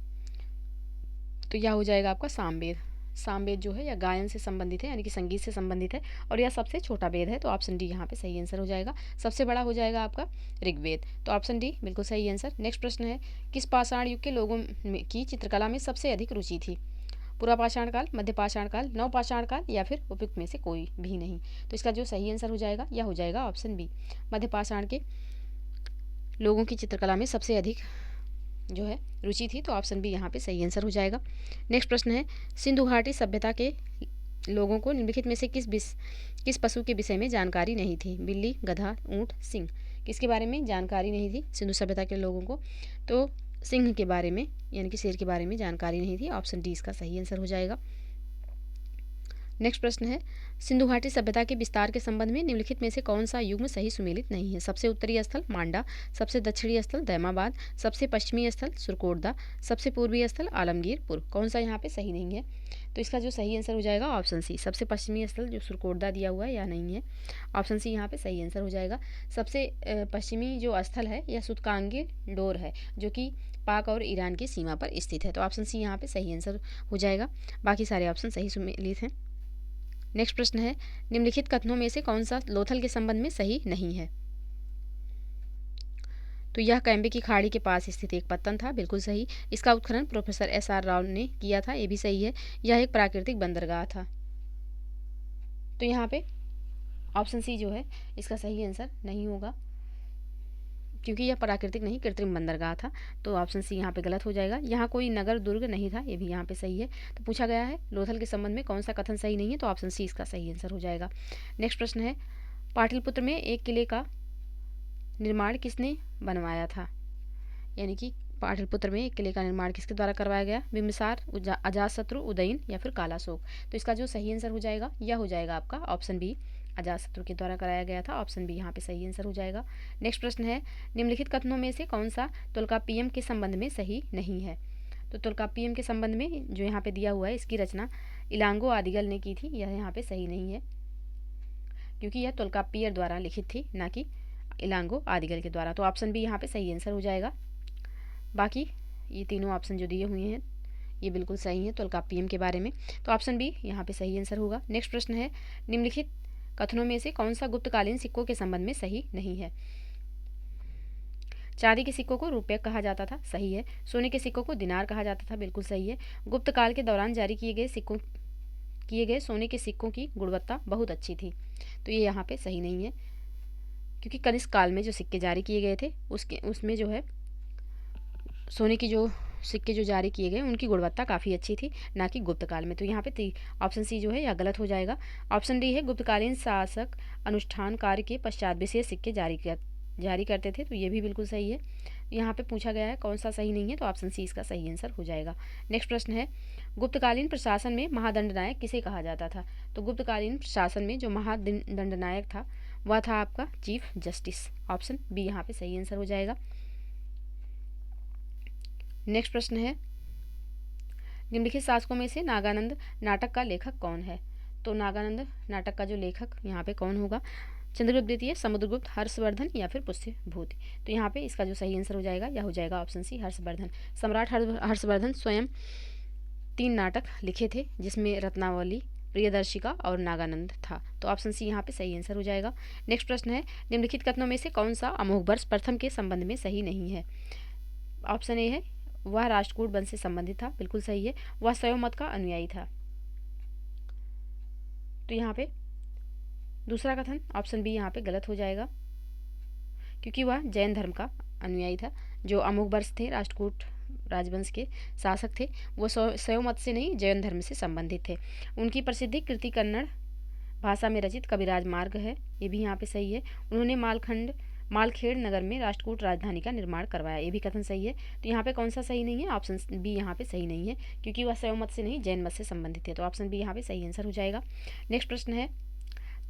तो यह हो जाएगा आपका सामवेद। सामवेद जो है यह गायन से संबंधित है, यानी कि संगीत से संबंधित है, और यह सबसे छोटा वेद है। तो ऑप्शन डी यहाँ पे सही आंसर हो जाएगा। सबसे बड़ा हो जाएगा आपका ऋग्वेद। तो ऑप्शन डी बिल्कुल सही आंसर। नेक्स्ट प्रश्न है, किस पाषाण युग के लोगों की चित्रकला में सबसे अधिक रुचि थी? पूरा पाषाण काल, मध्य पाषाण काल, नव पाषाण काल, या फिर उपयुक्त में से कोई भी नहीं। तो इसका जो सही आंसर हो जाएगा यह हो जाएगा ऑप्शन बी। मध्य पाषाण के लोगों की चित्रकला में सबसे अधिक जो है रुचि थी। तो ऑप्शन बी यहाँ पे सही आंसर हो जाएगा। नेक्स्ट प्रश्न है, सिंधु घाटी सभ्यता के लोगों को निम्नलिखित में से किस पशु के विषय में जानकारी नहीं थी? बिल्ली, गधा, ऊंट, सिंह। किसके बारे में जानकारी नहीं थी सिंधु सभ्यता के लोगों को? तो सिंह के बारे में, यानी कि शेर के बारे में जानकारी नहीं थी। ऑप्शन डी इसका सही आंसर हो जाएगा। नेक्स्ट प्रश्न है, सिंधु घाटी सभ्यता के विस्तार के संबंध में निम्नलिखित में से कौन सा युग्म सही सुमेलित नहीं है? सबसे उत्तरी स्थल मांडा, सबसे दक्षिणी स्थल दैमाबाद, सबसे पश्चिमी स्थल सुरकोटदा, सबसे पूर्वी स्थल आलमगीरपुर। कौन सा यहाँ पे सही नहीं है? तो इसका जो सही आंसर हो जाएगा ऑप्शन सी। सबसे पश्चिमी स्थल जो सुरकोटदा दिया हुआ है यह नहीं है। ऑप्शन सी यहाँ पे सही आंसर हो जाएगा। सबसे पश्चिमी जो स्थल है यह सुतकांगे डोर है, जो कि पाक और ईरान की सीमा पर स्थित है। तो ऑप्शन सी यहाँ पे सही आंसर हो जाएगा। बाकी सारे ऑप्शन सही सुमेलित हैं। नेक्स्ट प्रश्न है, निम्नलिखित कथनों में से कौन सा लोथल के संबंध में सही नहीं है? तो यह कैम्बे की खाड़ी के पास स्थित एक पत्तन था, बिल्कुल सही। इसका उत्खनन प्रोफेसर एस.आर. राव ने किया था, ये भी सही है। यह एक प्राकृतिक बंदरगाह था। तो यहाँ पे ऑप्शन सी जो है इसका सही आंसर नहीं होगा, क्योंकि यह प्राकृतिक नहीं कृत्रिम बंदरगाह था। तो ऑप्शन सी यहाँ पे गलत हो जाएगा। यहाँ कोई नगर दुर्ग नहीं था, ये भी यहाँ पे सही है। तो पूछा गया है लोथल के संबंध में कौन सा कथन सही नहीं है? तो ऑप्शन सी इसका सही आंसर हो जाएगा। नेक्स्ट प्रश्न है, पाटलिपुत्र में एक किले का निर्माण किसने बनवाया था? यानी कि पाटलिपुत्र में एक किले का निर्माण किसके द्वारा करवाया गया? बिंबिसार, अजातशत्रु, उदयन, या फिर कालाशोक। तो इसका जो सही आंसर हो जाएगा यह हो जाएगा आपका ऑप्शन बी, अजातशत्रु के द्वारा कराया गया था। ऑप्शन बी यहाँ पे सही आंसर हो जाएगा। नेक्स्ट प्रश्न है, निम्नलिखित कथनों में से कौन सा तोल्काप्पियम के संबंध में सही नहीं है? तो तोल्काप्पियम के संबंध में जो यहाँ पे दिया हुआ है इसकी रचना इलांगो आदिगल ने की थी, यह यहाँ पे सही नहीं है, क्योंकि यह तोल्काप्पियर द्वारा लिखित थी, ना कि इलांगो आदिगल के द्वारा। तो ऑप्शन बी यहाँ पे सही आंसर हो जाएगा। बाकी ये तीनों ऑप्शन जो दिए हुए हैं ये बिल्कुल सही है तोल्काप्पियम के बारे में। तो ऑप्शन बी यहाँ पे सही आंसर होगा। नेक्स्ट प्रश्न है, निम्नलिखित कथनों में से कौन सा गुप्तकालीन सिक्कों के संबंध में सही नहीं है? चांदी के सिक्कों को रुपये कहा जाता था, सही है। सोने के सिक्कों को दिनार कहा जाता था, बिल्कुल सही है। गुप्त काल के दौरान जारी किए गए सोने के सिक्कों की गुणवत्ता बहुत अच्छी थी, तो ये यहाँ पे सही नहीं है, क्योंकि कनिष्क काल में जो सिक्के जारी किए गए थे उसमें जो है सोने की जो सिक्के जो जारी किए गए उनकी गुणवत्ता काफ़ी अच्छी थी, ना कि गुप्त काल में। तो यहाँ पे ऑप्शन सी जो है यह गलत हो जाएगा। ऑप्शन डी है, गुप्तकालीन शासक अनुष्ठान कार्य के पश्चात विशेष सिक्के जारी करते थे, तो ये भी बिल्कुल सही है। यहाँ पे पूछा गया है कौन सा सही नहीं है, तो ऑप्शन सी इसका सही आंसर हो जाएगा। नेक्स्ट प्रश्न है, गुप्तकालीन प्रशासन में महादंडनायक किसे कहा जाता था? तो गुप्तकालीन प्रशासन में जो महादंडनायक था वह था आपका चीफ जस्टिस। ऑप्शन बी यहाँ पे सही आंसर हो जाएगा। नेक्स्ट प्रश्न है, निम्नलिखित शासकों में से नागानंद नाटक का लेखक कौन है? तो नागानंद नाटक का जो लेखक यहाँ पे कौन होगा? चंद्रगुप्त द्वितीय, समुद्रगुप्त, हर्षवर्धन, या फिर पुष्यभूति। तो यहाँ पे इसका जो सही आंसर हो जाएगा यह हो जाएगा ऑप्शन सी, हर्षवर्धन। सम्राट हर्षवर्धन स्वयं 3 नाटक लिखे थे, जिसमें रत्नावली, प्रियदर्शिका और नागानंद था। तो ऑप्शन सी यहाँ पे सही आंसर हो जाएगा। नेक्स्ट प्रश्न है, निम्नलिखित कथनों में से कौन सा अमोघवर्ष प्रथम के संबंध में सही नहीं है? ऑप्शन ए है, वह राष्ट्रकूट वंश से संबंधित था, बिल्कुल सही है। वह शैव मत का अनुयायी था, तो यहाँ पे दूसरा कथन ऑप्शन बी यहाँ पे गलत हो जाएगा, क्योंकि वह जैन धर्म का अनुयायी था। जो अमोघवर्ष थे राष्ट्रकूट राजवंश के शासक थे वो शैव मत से नहीं जैन धर्म से संबंधित थे। उनकी प्रसिद्ध कृति कन्नड़ भाषा में रचित कविराज मार्ग है, ये भी यहाँ पे सही है। उन्होंने मालखेड़ नगर में राष्ट्रकूट राजधानी का निर्माण करवाया, ये भी कथन सही है। तो यहाँ पे कौन सा सही नहीं है, ऑप्शन बी यहाँ पे सही नहीं है, क्योंकि वह शैव मत से नहीं जैन मत से संबंधित है। तो ऑप्शन बी यहाँ पे सही आंसर हो जाएगा। नेक्स्ट प्रश्न है,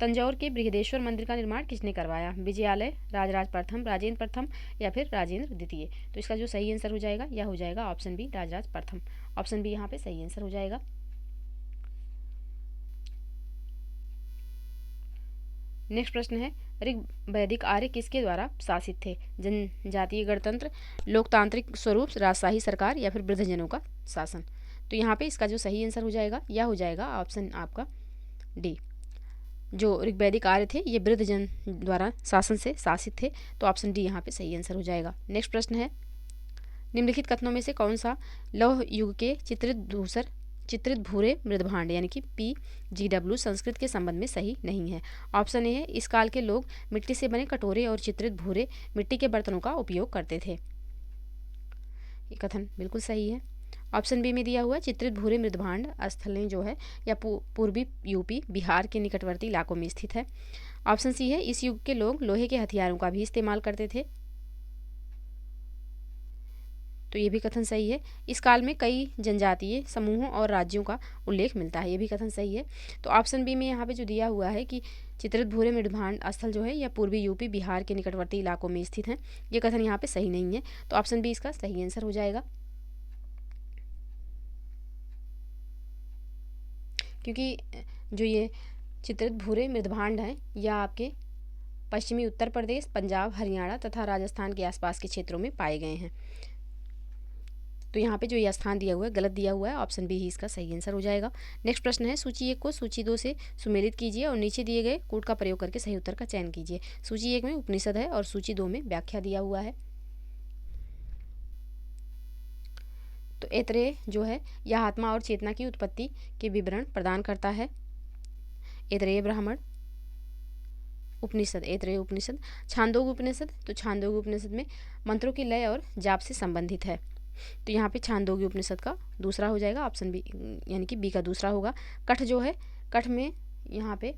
तंजौर के बृहदेश्वर मंदिर का निर्माण किसने करवाया? विजयालय, राजराज प्रथम, राजेंद्र प्रथम या फिर राजेंद्र द्वितीय? तो इसका जो सही आंसर हो जाएगा यह हो जाएगा ऑप्शन बी, राजराज प्रथम। ऑप्शन बी यहाँ पे सही आंसर हो जाएगा। नेक्स्ट प्रश्न है, ऋग्वैदिक आर्य किसके द्वारा शासित थे? जनजातीय गणतंत्र, लोकतांत्रिक स्वरूप, राजशाही सरकार या फिर वृद्धजनों का शासन? तो यहाँ पे इसका जो सही आंसर हो जाएगा यह हो जाएगा ऑप्शन आपका डी। जो ऋग्वैदिक आर्य थे ये वृद्धजन द्वारा शासन से शासित थे। तो ऑप्शन डी यहाँ पे सही आंसर हो जाएगा। नेक्स्ट प्रश्न है, निम्नलिखित कथनों में से कौन सा लौह युग के चित्रित भूरे मृदभांड यानी कि PGW संस्कृत के संबंध में सही नहीं है? ऑप्शन ए है, इस काल के लोग मिट्टी से बने कटोरे और चित्रित भूरे मिट्टी के बर्तनों का उपयोग करते थे, ये कथन बिल्कुल सही है। ऑप्शन बी में दिया हुआ चित्रित भूरे मृदभांड स्थलें जो है या पूर्वी यूपी बिहार के निकटवर्ती इलाकों में स्थित है। ऑप्शन सी है, इस युग के लोग लोहे के हथियारों का भी इस्तेमाल करते थे, तो ये भी कथन सही है। इस काल में कई जनजातीय समूहों और राज्यों का उल्लेख मिलता है, ये भी कथन सही है। तो ऑप्शन बी में यहाँ पे जो दिया हुआ है कि चित्रित भूरे मृदभांड स्थल जो है यह पूर्वी यूपी बिहार के निकटवर्ती इलाकों में स्थित है, ये कथन यहाँ पे सही नहीं है। तो ऑप्शन बी इसका सही आंसर हो जाएगा, क्योंकि जो ये चित्रित भूरे मृदभांड हैं यह आपके पश्चिमी उत्तर प्रदेश, पंजाब, हरियाणा तथा राजस्थान के आसपास के क्षेत्रों में पाए गए हैं। तो यहाँ पे जो ये स्थान दिया हुआ है गलत दिया हुआ है, ऑप्शन बी ही इसका सही आंसर हो जाएगा। नेक्स्ट प्रश्न है, सूची 1 को सूची 2 से सुमेलित कीजिए और नीचे दिए गए कोड का प्रयोग करके सही उत्तर का चयन कीजिए। सूची 1 में उपनिषद है और सूची 2 में व्याख्या दिया हुआ है। तो ऐतरेय जो है यह आत्मा और चेतना की उत्पत्ति के विवरण प्रदान करता है। ऐतरेय ब्राह्मण उपनिषद, ऐतरेय उपनिषद। छांदोग्य उपनिषद, तो छांदोग्य उपनिषद में मंत्रों की लय और जाप से संबंधित है, तो यहाँ पे छांदोग्य उपनिषद का दूसरा हो जाएगा, ऑप्शन बी यानी कि बी का दूसरा होगा। कठ जो है, कठ में यहाँ पे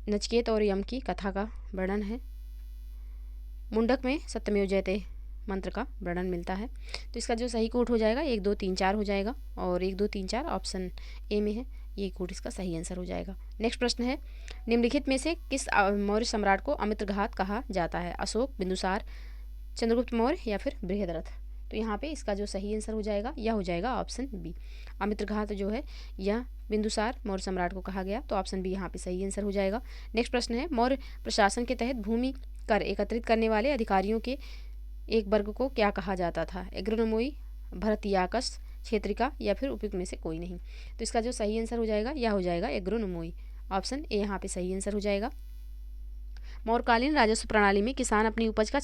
नचिकेत और यम की कथा का वर्णन है। मुंडक में सत्यमेव जयते मंत्र का वर्णन मिलता है। तो इसका जो सही कोड हो जाएगा 1 2 3 4 हो जाएगा, और 1 2 3 4 ऑप्शन ए में है, ये कोड इसका सही आंसर हो जाएगा। नेक्स्ट प्रश्न है, निम्नलिखित में से किस मौर्य सम्राट को अमित्रघात कहा जाता है? अशोक, बिंदुसार, चंद्रगुप्त मौर्य या फिर बृहद्रथ? तो यहाँ पे इसका जो सही आंसर हो जाएगा यह हो जाएगा ऑप्शन बी। अमित्रघात जो है यह बिंदुसार मौर्य सम्राट को कहा गया, तो ऑप्शन बी यहाँ पे सही आंसर हो जाएगा। नेक्स्ट प्रश्न है, मौर्य प्रशासन के तहत भूमि कर एकत्रित करने वाले अधिकारियों के एक वर्ग को क्या कहा जाता था? एग्रोनोमोई, भरतियाकस, क्षेत्रिका या फिर उपयुक्त में से कोई नहीं? तो इसका जो सही आंसर हो जाएगा यह हो जाएगा एग्रोनोमोई, ऑप्शन ए यहाँ पे सही आंसर हो जाएगा। मौर्यकालीन राजस्व प्रणाली में किसान अपनी उपज का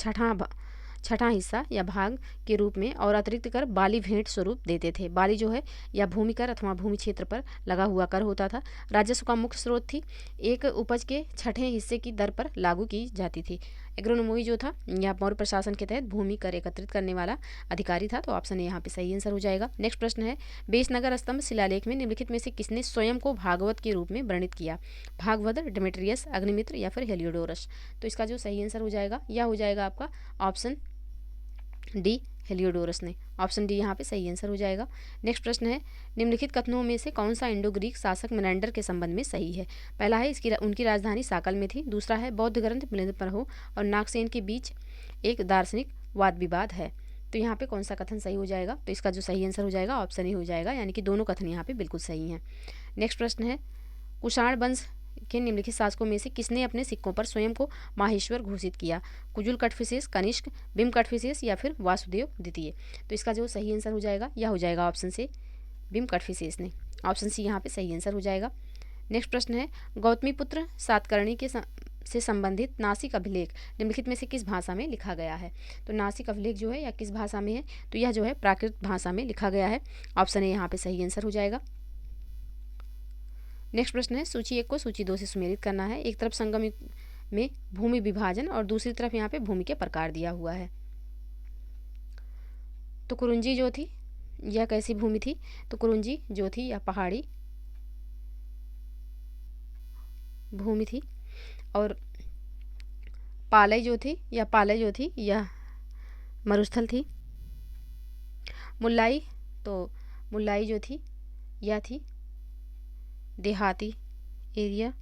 छठा हिस्सा या भाग के रूप में और अतिरिक्त कर बाली भेंट स्वरूप देते थे। बाली जो है या भूमि कर अथवा भूमि क्षेत्र पर लगा हुआ कर होता था, राजस्व का मुख्य स्रोत थी, एक उपज के छठे हिस्से की दर पर लागू की जाती थी। एग्रोनोमोई जो था यह मौर्य प्रशासन के तहत भूमि कर एकत्रित करने वाला अधिकारी था, तो ऑप्शन ए यहाँ पे सही आंसर हो जाएगा। नेक्स्ट प्रश्न है, बेसनगर स्तंभ शिलालेख में निम्नलिखित में से किसने स्वयं को भागवत के रूप में वर्णित किया? भागवत, डेमेट्रियस, अग्निमित्र या फिर हेलियोडोरस? तो इसका जो सही आंसर हो जाएगा यह हो जाएगा आपका ऑप्शन डी, हेलियोडोरस ने, ऑप्शन डी यहाँ पे सही आंसर हो जाएगा। नेक्स्ट प्रश्न है, निम्नलिखित कथनों में से कौन सा इंडो ग्रीक शासक मेनेंडर के संबंध में सही है? पहला है उनकी राजधानी साकल में थी, दूसरा है बौद्ध ग्रंथ मिलिंद और नागसेन के बीच एक दार्शनिक वाद विवाद है। तो यहाँ पे कौन सा कथन सही हो जाएगा? तो इसका जो सही आंसर हो जाएगा ऑप्शन ए हो जाएगा, यानी कि दोनों कथन यहाँ पे बिल्कुल सही हैं। नेक्स्ट प्रश्न है, कुषाण वंश के निम्नलिखित शासकों में से किसने अपने सिक्कों पर स्वयं को माहेश्वर घोषित किया? कुजुल कटफिसेस, कनिष्क, बिम कटफिसेस या फिर वासुदेव द्वितीय? तो इसका जो सही आंसर हो जाएगा यह हो जाएगा ऑप्शन से बिम कटफिसेस ने, ऑप्शन सी यहाँ पे सही आंसर हो जाएगा। नेक्स्ट प्रश्न है, गौतमीपुत्र सातकर्णी के से संबंधित नासिक अभिलेख निम्नलिखित में से किस भाषा में लिखा गया है? तो नासिक अभिलेख जो है या किस भाषा में है? तो यह जो है प्राकृत भाषा में लिखा गया है, ऑप्शन ए यहाँ पे सही आंसर हो जाएगा। नेक्स्ट प्रश्न है, सूची 1 को सूची 2 से सुमेलित करना है। एक तरफ संगम में भूमि विभाजन और दूसरी तरफ यहाँ पे भूमि के प्रकार दिया हुआ है। तो कुरुंजी जो थी यह कैसी भूमि थी? तो कुरुंजी जो थी यह पहाड़ी भूमि थी, और पालय जो थी यह मरुस्थल थी। मुल्लाई, तो मुल्लाई जो थी यह थी देहाती एरिया।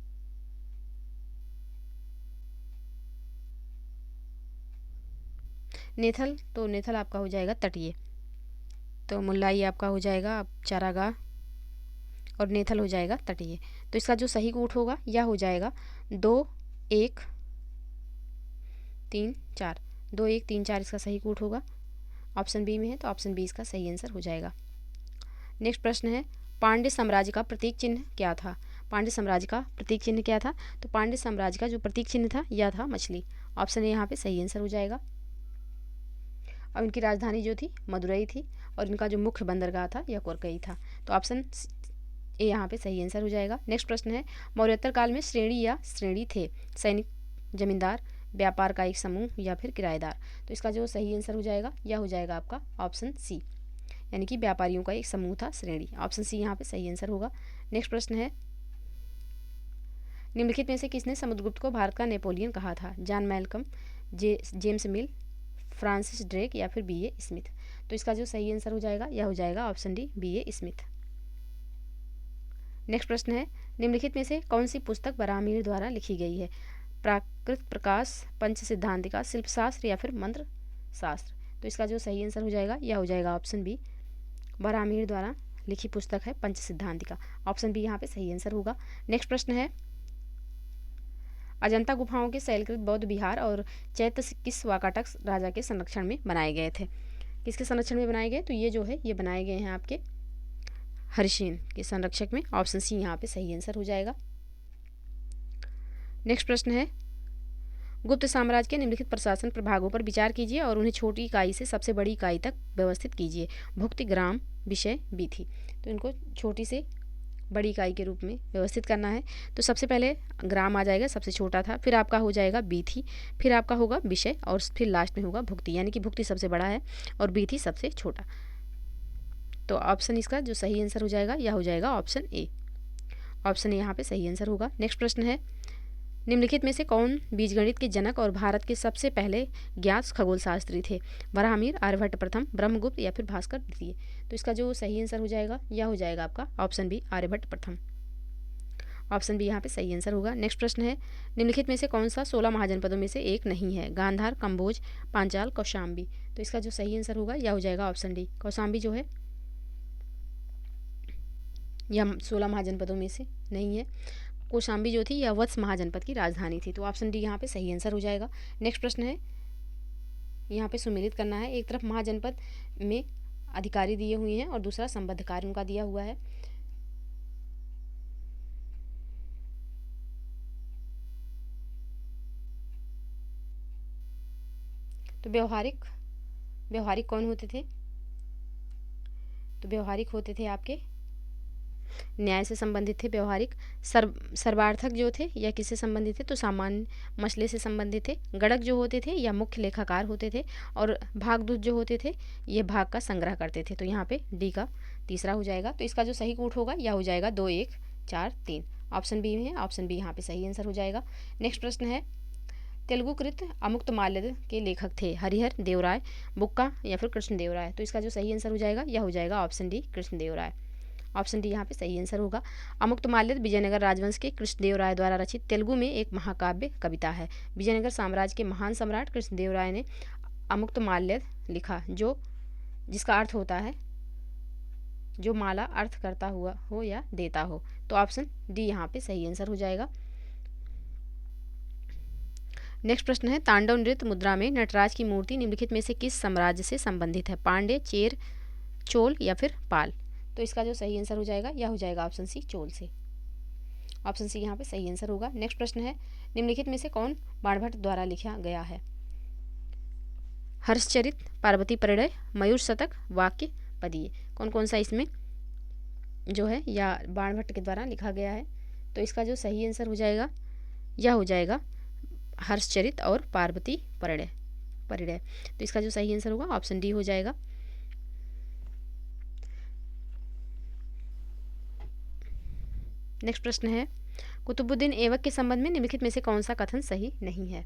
नेथल, तो नेथल आपका हो जाएगा तटीय। तो मुल्लाई आपका हो जाएगा अब चारागाह और नेथल हो जाएगा तटीय। तो इसका जो सही कूट होगा यह हो जाएगा 2 1 3 4। 2 1 3 4 इसका सही कूट होगा। ऑप्शन बी में है तो ऑप्शन बी इसका सही आंसर हो जाएगा। नेक्स्ट प्रश्न है, पांड्य साम्राज्य का प्रतीक चिन्ह क्या था? पांड्य साम्राज्य का प्रतीक चिन्ह क्या था? तो पांड्य साम्राज्य का जो प्रतीक चिन्ह था यह था मछली। ऑप्शन ए यहाँ पे सही आंसर हो जाएगा। और इनकी राजधानी जो थी मदुरई थी और इनका जो मुख्य बंदरगाह था यह कोरकई था। तो ऑप्शन ए यहाँ पे सही आंसर हो जाएगा। नेक्स्ट प्रश्न है, मौर्योत्तर काल में श्रेणी थे? सैनिक, जमींदार, व्यापार का एक समूह या फिर किराएदार। तो इसका जो सही आंसर हो जाएगा यह हो जाएगा आपका ऑप्शन सी, यानी कि व्यापारियों का एक समूह था श्रेणी। ऑप्शन सी यहाँ पे सही आंसर होगा। नेक्स्ट प्रश्न है, निम्नलिखित में से किसने समुद्रगुप्त को भारत का नेपोलियन कहा था? जॉन मैल्कम, जेम्स मिल, फ्रांसिस ड्रेक या फिर बी.ए. स्मिथ। तो इसका जो सही आंसर हो जाएगा यह हो जाएगा option D, B A. Smith. Next प्रश्न है, निम्नलिखित में से कौन सी पुस्तक बराहमीर द्वारा लिखी गई है? प्राकृत प्रकाश, पंच सिद्धांतिका, शिल्प शास्त्र या फिर मंत्र शास्त्र। तो इसका जो सही आंसर हो जाएगा यह हो जाएगा ऑप्शन बी, बराहमीर द्वारा लिखी पुस्तक है पंच सिद्धांतिका। ऑप्शन बी यहाँ पे सही आंसर होगा। नेक्स्ट प्रश्न है, अजंता गुफाओं के शैलकृत बौद्ध विहार और चैत्य किस वाकाटक राजा के संरक्षण में बनाए गए थे? किसके संरक्षण में बनाए गए? तो ये जो है ये बनाए गए हैं आपके हरिसेन के संरक्षक में। ऑप्शन सी यहाँ पे सही आंसर हो जाएगा। नेक्स्ट प्रश्न है, गुप्त साम्राज्य के निम्नलिखित प्रशासन प्रभागों पर विचार कीजिए और उन्हें छोटी इकाई से सबसे बड़ी इकाई तक व्यवस्थित कीजिए। भुक्ति, ग्राम, विषय, वीथी। तो इनको छोटी से बड़ी इकाई के रूप में व्यवस्थित करना है। तो सबसे पहले ग्राम आ जाएगा, सबसे छोटा था, फिर आपका हो जाएगा वीथी, फिर आपका होगा विषय और फिर लास्ट में होगा भुक्ति, यानी कि भुक्ति सबसे बड़ा है और वीथी सबसे छोटा। तो ऑप्शन इसका जो सही आंसर हो जाएगा यह हो जाएगा ऑप्शन ए। ऑप्शन ए यहाँ पे सही आंसर होगा। नेक्स्ट प्रश्न है, निम्नलिखित में से कौन बीजगणित के जनक और भारत के सबसे पहले ज्ञात खगोल शास्त्री थे? बराहमीर, आर्यभट्ट प्रथम, ब्रह्मगुप्त या फिर भास्कर द्वितीय। तो इसका जो सही आंसर हो जाएगा यह हो जाएगा आपका ऑप्शन बी, आर्यभट्ट प्रथम। ऑप्शन बी यहाँ पे सही आंसर होगा। नेक्स्ट प्रश्न है, निम्नलिखित में से कौन सा 16 महाजनपदों में से एक नहीं है? गांधार, कंबोज, पांचाल, कौशाम्बी। तो इसका जो सही आंसर होगा यह हो जाएगा ऑप्शन डी, कौशाम्बी जो है यह 16 महाजनपदों में से नहीं है। कौशाम्बी जो थी यह वत्स महाजनपद की राजधानी थी। तो ऑप्शन डी यहाँ पे सही आंसर हो जाएगा। नेक्स्ट प्रश्न है, यहाँ पे सुमेलित करना है। एक तरफ महाजनपद में अधिकारी दिए हुए हैं और दूसरा संबद्ध कार्य उनका दिया हुआ है। तो व्यवहारिक कौन होते थे? तो व्यवहारिक होते थे आपके न्याय से संबंधित थे। व्यवहारिक सर्वार्थक जो थे यह किससे संबंधित थे? तो सामान्य मसले से संबंधित थे। गणक जो होते थे यह मुख्य लेखाकार होते थे और भागदूत जो होते थे ये भाग का संग्रह करते थे। तो यहाँ पे डी का तीसरा हो जाएगा। तो इसका जो सही कूट होगा यह हो जाएगा 2 1 4 3। ऑप्शन बी में है, ऑप्शन बी यहाँ पे सही आंसर हो जाएगा। नेक्स्ट प्रश्न है, तेलुगुकृत अमुक्तमाल्यद के लेखक थे? हरिहर, देवराय, बुक्का या फिर कृष्णदेवराय। तो इसका जो सही आंसर हो जाएगा यह हो जाएगा option D, Krishnadevaraya. Option D यहाँ पे सही आंसर होगा। अमुक्तमाल्यद विजयनगर राजवंश के कृष्णदेवराय द्वारा रचित तेलुगु में एक महाकाव्य कविता है। विजयनगर साम्राज्य के महान सम्राट कृष्णदेवराय ने अमुक्तमाल्यद लिखा, जो जिसका अर्थ होता है जो माला अर्थ करता हुआ हो या देता हो। तो ऑप्शन डी यहाँ पे सही आंसर हो जाएगा। नेक्स्ट प्रश्न है, तांडव नृत्य मुद्रा में नटराज की मूर्ति निम्नलिखित में से किस साम्राज्य से संबंधित है? पांड्य, चेर, चोल या फिर पाल। तो इसका जो सही आंसर हो जाएगा यह हो जाएगा ऑप्शन सी, चोल से। ऑप्शन सी यहाँ पे सही आंसर होगा। नेक्स्ट प्रश्न है, निम्नलिखित में से कौन बाणभट्ट द्वारा लिखा गया है? हर्षचरित, पार्वती परिणय, मयूर शतक, वाक्य पदीय। कौन कौन सा इसमें जो है या बाणभट्ट के द्वारा लिखा गया है? तो इसका जो सही आंसर हो जाएगा यह हो जाएगा हर्षचरित और पार्वती परिणय। तो इसका जो सही आंसर होगा ऑप्शन डी हो जाएगा। नेक्स्ट प्रश्न है, कुतुबुद्दीन ऐबक के संबंध में निम्नलिखित में से कौन सा कथन सही नहीं है?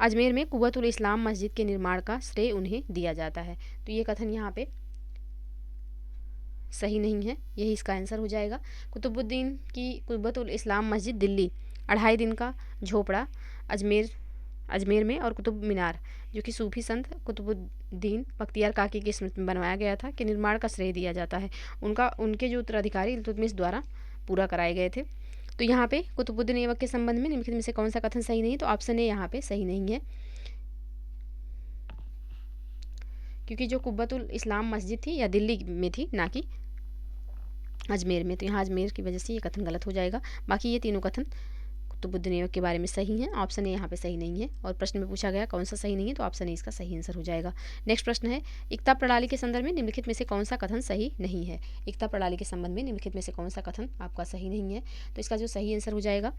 अजमेर में कुव्वतुल इस्लाम मस्जिद के निर्माण का श्रेय उन्हें दिया जाता है। तो ये कथन यहाँ पे सही नहीं है, यही इसका आंसर हो जाएगा। कुतुबुद्दीन की कुव्वतुल इस्लाम मस्जिद दिल्ली, 2.5 दिन का झोपड़ा अजमेर में, और कुतुब मीनार जो कि सूफी संत कुतुबुद्दीन बख्तियार काकी की स्मृति में बनवाया गया था, के निर्माण का श्रेय दिया जाता है। उनके जो उत्तराधिकारी इल्तुतमिश द्वारा पूरा कराए गए थे। तो यहाँ पे कुतुबुद्दीन ऐबक के संबंध में निम्नलिखित में से कौन सा कथन सही नहीं है? तो ऑप्शन ए यहाँ पे सही नहीं है, क्योंकि जो कुव्वतुल इस्लाम मस्जिद थी या दिल्ली में थी, ना कि अजमेर में। तो यहाँ अजमेर की वजह से ये कथन गलत हो जाएगा। बाकी ये तीनों कथन कुतुबुद्दीन ऐबक के बारे में सही है। ऑप्शन ए यहाँ पे सही नहीं है, और प्रश्न में पूछा गया कौन सा सही नहीं है, तो ऑप्शन ए इसका सही आंसर हो जाएगा। नेक्स्ट प्रश्न है, एकता प्रणाली के संदर्भ में निम्नलिखित में से कौन सा कथन सही नहीं है? एकता प्रणाली के संबंध में निम्नलिखित में से कौन सा कथन आपका सही नहीं है? तो इसका जो सही आंसर हो जाएगा,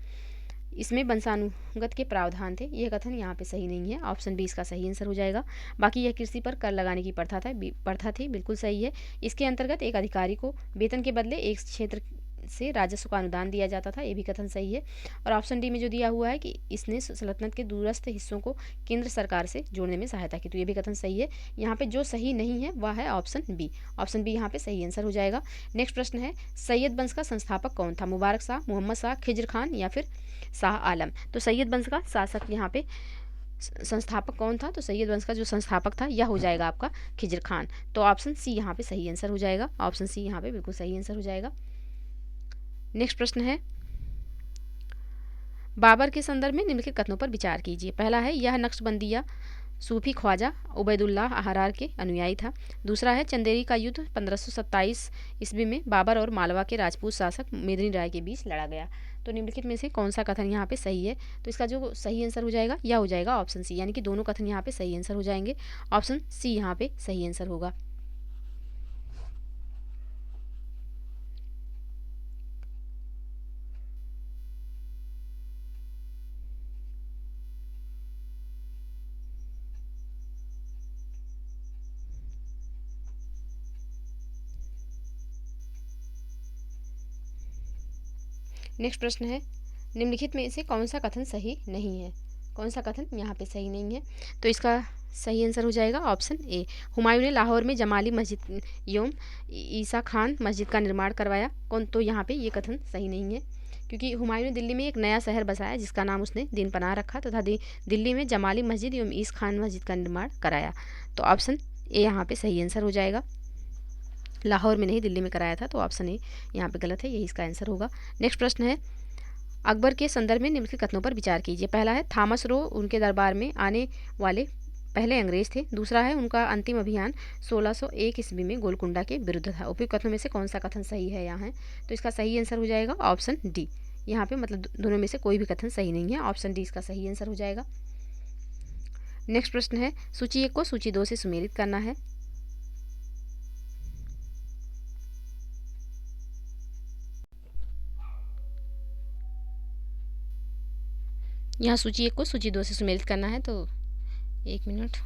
इसमें वंशानुगत के प्रावधान थे, यह कथन यहाँ पे सही नहीं है। ऑप्शन बी इसका सही आंसर हो जाएगा। बाकी यह कृषि पर कर लगाने की प्रथा थी, बिल्कुल सही है। इसके अंतर्गत एक अधिकारी को वेतन के बदले एक क्षेत्र से राजस्व का अनुदान दिया जाता था, ये भी कथन सही है। और ऑप्शन डी में जो दिया हुआ है कि इसने सल्तनत के दूरस्थ हिस्सों को केंद्र सरकार से जोड़ने में सहायता की, तो ये भी कथन सही है। यहाँ पे जो सही नहीं है वह है ऑप्शन बी। ऑप्शन बी यहाँ पे सही आंसर हो जाएगा। नेक्स्ट प्रश्न है, सैयद वंश का संस्थापक कौन था? मुबारक शाह, मोहम्मद शाह, खिज्र खान या फिर शाह आलम? तो सैयद वंश का शासक यहाँ पे संस्थापक कौन था? तो सैयद वंश का जो संस्थापक था यह हो जाएगा आपका खिज्र खान। तो ऑप्शन सी यहाँ पे सही आंसर हो जाएगा। ऑप्शन सी यहाँ पे बिल्कुल सही आंसर हो जाएगा। नेक्स्ट प्रश्न है, बाबर के संदर्भ में निम्नलिखित कथनों पर विचार कीजिए। पहला है, यह नक्शबंदिया सूफी ख्वाजा उबैदुल्लाह अहरार के अनुयायी था। दूसरा है, चंदेरी का युद्ध 1527 ईस्वी में बाबर और मालवा के राजपूत शासक मेदिनी राय के बीच लड़ा गया। तो निम्नलिखित में से कौन सा कथन यहाँ पे सही है? तो इसका जो सही आंसर हो जाएगा यह हो जाएगा ऑप्शन सी, यानी कि दोनों कथन यहाँ पे सही आंसर हो जाएंगे। ऑप्शन सी यहाँ पे सही आंसर होगा। नेक्स्ट प्रश्न है, निम्नलिखित में से कौन सा कथन सही नहीं है? कौन सा कथन यहाँ पे सही नहीं है? तो इसका सही आंसर हो जाएगा ऑप्शन ए। हुमायूं ने लाहौर में जमाली मस्जिद एवं ईसा खान मस्जिद का निर्माण करवाया। तो यहाँ पे ये कथन सही नहीं है, क्योंकि हुमायूं ने दिल्ली में एक नया शहर बसाया जिसका नाम उसने दीन पनाह रखा तथा दिल्ली में जमाली मस्जिद एवं ईसा खान मस्जिद का निर्माण कराया। तो ऑप्शन ए यहाँ पे सही आंसर हो जाएगा। लाहौर में नहीं, दिल्ली में कराया था, तो ऑप्शन ए यहाँ पे गलत है, यही इसका आंसर होगा। नेक्स्ट प्रश्न है, अकबर के संदर्भ में निम्नलिखित कथनों पर विचार कीजिए। पहला है, थॉमस रो उनके दरबार में आने वाले पहले अंग्रेज थे। दूसरा है, उनका अंतिम अभियान 1601 ईस्वी में गोलकुंडा के विरुद्ध था। उपयुक्त कथनों में से कौन सा कथन सही है यहाँ है? तो इसका सही आंसर हो जाएगा ऑप्शन डी। यहाँ पे मतलब दोनों में से कोई भी कथन सही नहीं है, ऑप्शन डी इसका सही आंसर हो जाएगा। नेक्स्ट प्रश्न है, सूची 1 को सूची 2 से सुमेलित करना है। यहाँ सूची 1 को सूची 2 से सुमेलित करना है, तो 1 मिनट